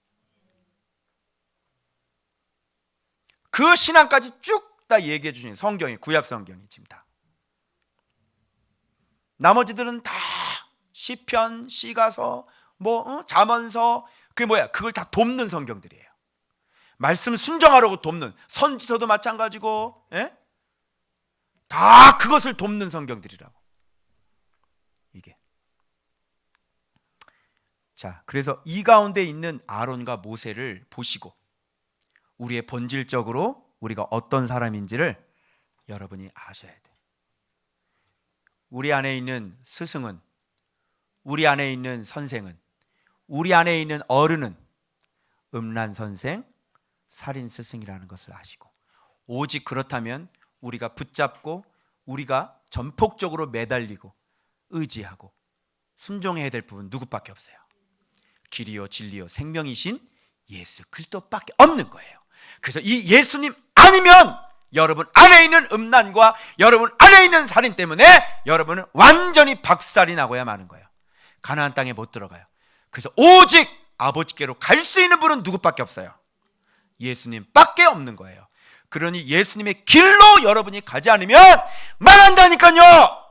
[SPEAKER 1] 그 신앙까지 쭉 다 얘기해 주신 성경이, 구약 성경이 지금 다. 나머지들은 다 시편, 시가서, 잠언서, 그게 뭐야? 그걸 다 돕는 성경들이에요. 말씀 순종하라고 돕는, 선지서도 마찬가지고, 다 그것을 돕는 성경들이라고. 이게. 자, 그래서 이 가운데 있는 아론과 모세를 보시고 우리의 본질적으로 우리가 어떤 사람인지를 여러분이 아셔야 돼요. 우리 안에 있는 스승은, 우리 안에 있는 선생은, 우리 안에 있는 어른은 음란 선생, 살인 스승이라는 것을 아시고, 오직 그렇다면 우리가 붙잡고 우리가 전폭적으로 매달리고 의지하고 순종해야 될 부분 누구밖에 없어요. 길이요 진리요 생명이신 예수 그리스도밖에 없는 거예요. 그래서 이 예수님 아니면 여러분 안에 있는 음란과 여러분 안에 있는 살인 때문에 여러분은 완전히 박살이 나고야 마는 거예요. 가나안 땅에 못 들어가요. 그래서 오직 아버지께로 갈 수 있는 분은 누구밖에 없어요. 예수님밖에 없는 거예요. 그러니 예수님의 길로 여러분이 가지 않으면 망한다니까요.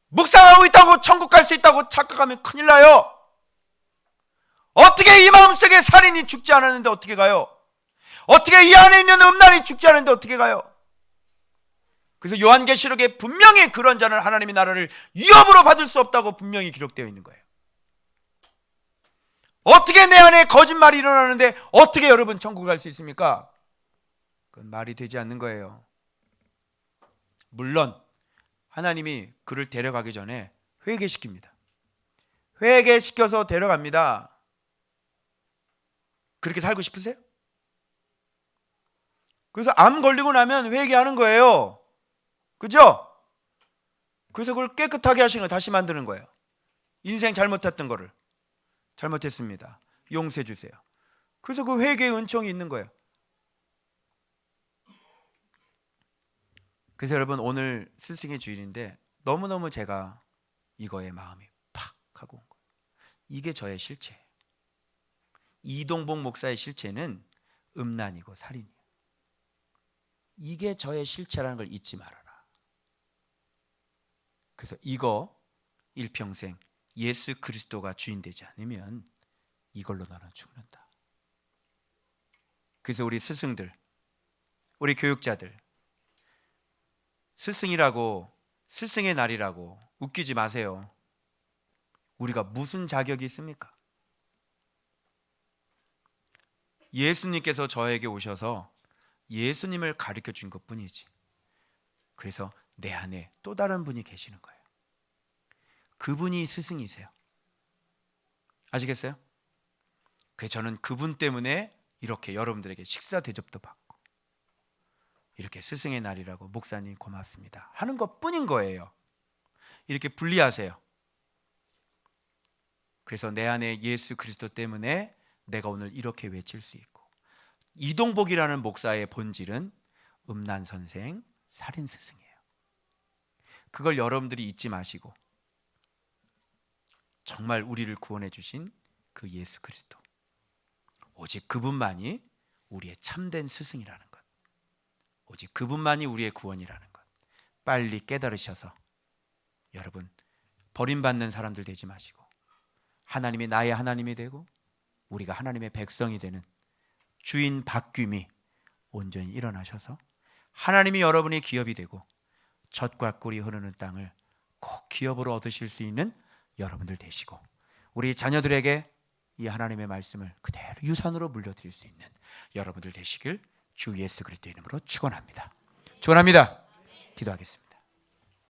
[SPEAKER 1] 묵상하고 있다고 천국 갈 수 있다고 착각하면 큰일 나요. 어떻게 이 마음속에 살인이 죽지 않았는데 어떻게 가요? 어떻게 이 안에 있는 음란이 죽지 않았는데 어떻게 가요? 그래서 요한계시록에 분명히 그런 자는 하나님의 나라를 위협으로 받을 수 없다고 분명히 기록되어 있는 거예요. 어떻게 내 안에 거짓말이 일어나는데 어떻게 여러분 천국 갈 수 있습니까? 그건 말이 되지 않는 거예요. 물론 하나님이 그를 데려가기 전에 회개시킵니다. 회개시켜서 데려갑니다. 그렇게 살고 싶으세요? 그래서 암 걸리고 나면 회개하는 거예요. 그죠? 그래서 그걸 깨끗하게 하시는 거, 다시 만드는 거예요. 인생 잘못했던 거를 잘못했습니다. 용서해 주세요. 그래서 그 회개의 은총이 있는 거예요. 그래서 여러분, 오늘 스승의 주일인데 너무너무 제가 이거에 마음이 팍 하고 온 거예요. 이게 저의 실체예요. 이동복 목사의 실체는 음란이고 살인이에요. 이게 저의 실체라는 걸 잊지 말아라. 그래서 이거 일평생 예수 그리스도가 주인 되지 않으면 이걸로 너는 죽는다. 그래서 우리 스승들, 우리 교육자들, 스승이라고, 스승의 날이라고 웃기지 마세요. 우리가 무슨 자격이 있습니까? 예수님께서 저에게 오셔서 예수님을 가르쳐 준 것뿐이지. 그래서 내 안에 또 다른 분이 계시는 거예요. 그분이 스승이세요. 아시겠어요? 그래서 저는 그분 때문에 이렇게 여러분들에게 식사 대접도 받고 이렇게 스승의 날이라고 목사님 고맙습니다 하는 것뿐인 거예요. 이렇게 분리하세요. 그래서 내 안에 예수 그리스도 때문에 내가 오늘 이렇게 외칠 수 있고, 이동복이라는 목사의 본질은 음란 선생, 살인 스승이에요. 그걸 여러분들이 잊지 마시고 정말 우리를 구원해 주신 그 예수 그리스도, 오직 그분만이 우리의 참된 스승이라는 것, 오직 그분만이 우리의 구원이라는 것 빨리 깨달으셔서 여러분 버림받는 사람들 되지 마시고 하나님이 나의 하나님이 되고 우리가 하나님의 백성이 되는 주인 바뀜이 온전히 일어나셔서 하나님이 여러분의 기업이 되고 젖과 꿀이 흐르는 땅을 꼭 기업으로 얻으실 수 있는 여러분들 되시고, 우리 자녀들에게 이 하나님의 말씀을 그대로 유산으로 물려드릴 수 있는 여러분들 되시길 주 예수 그리스도의 이름으로 축원합니다. 축원합니다. 기도하겠습니다.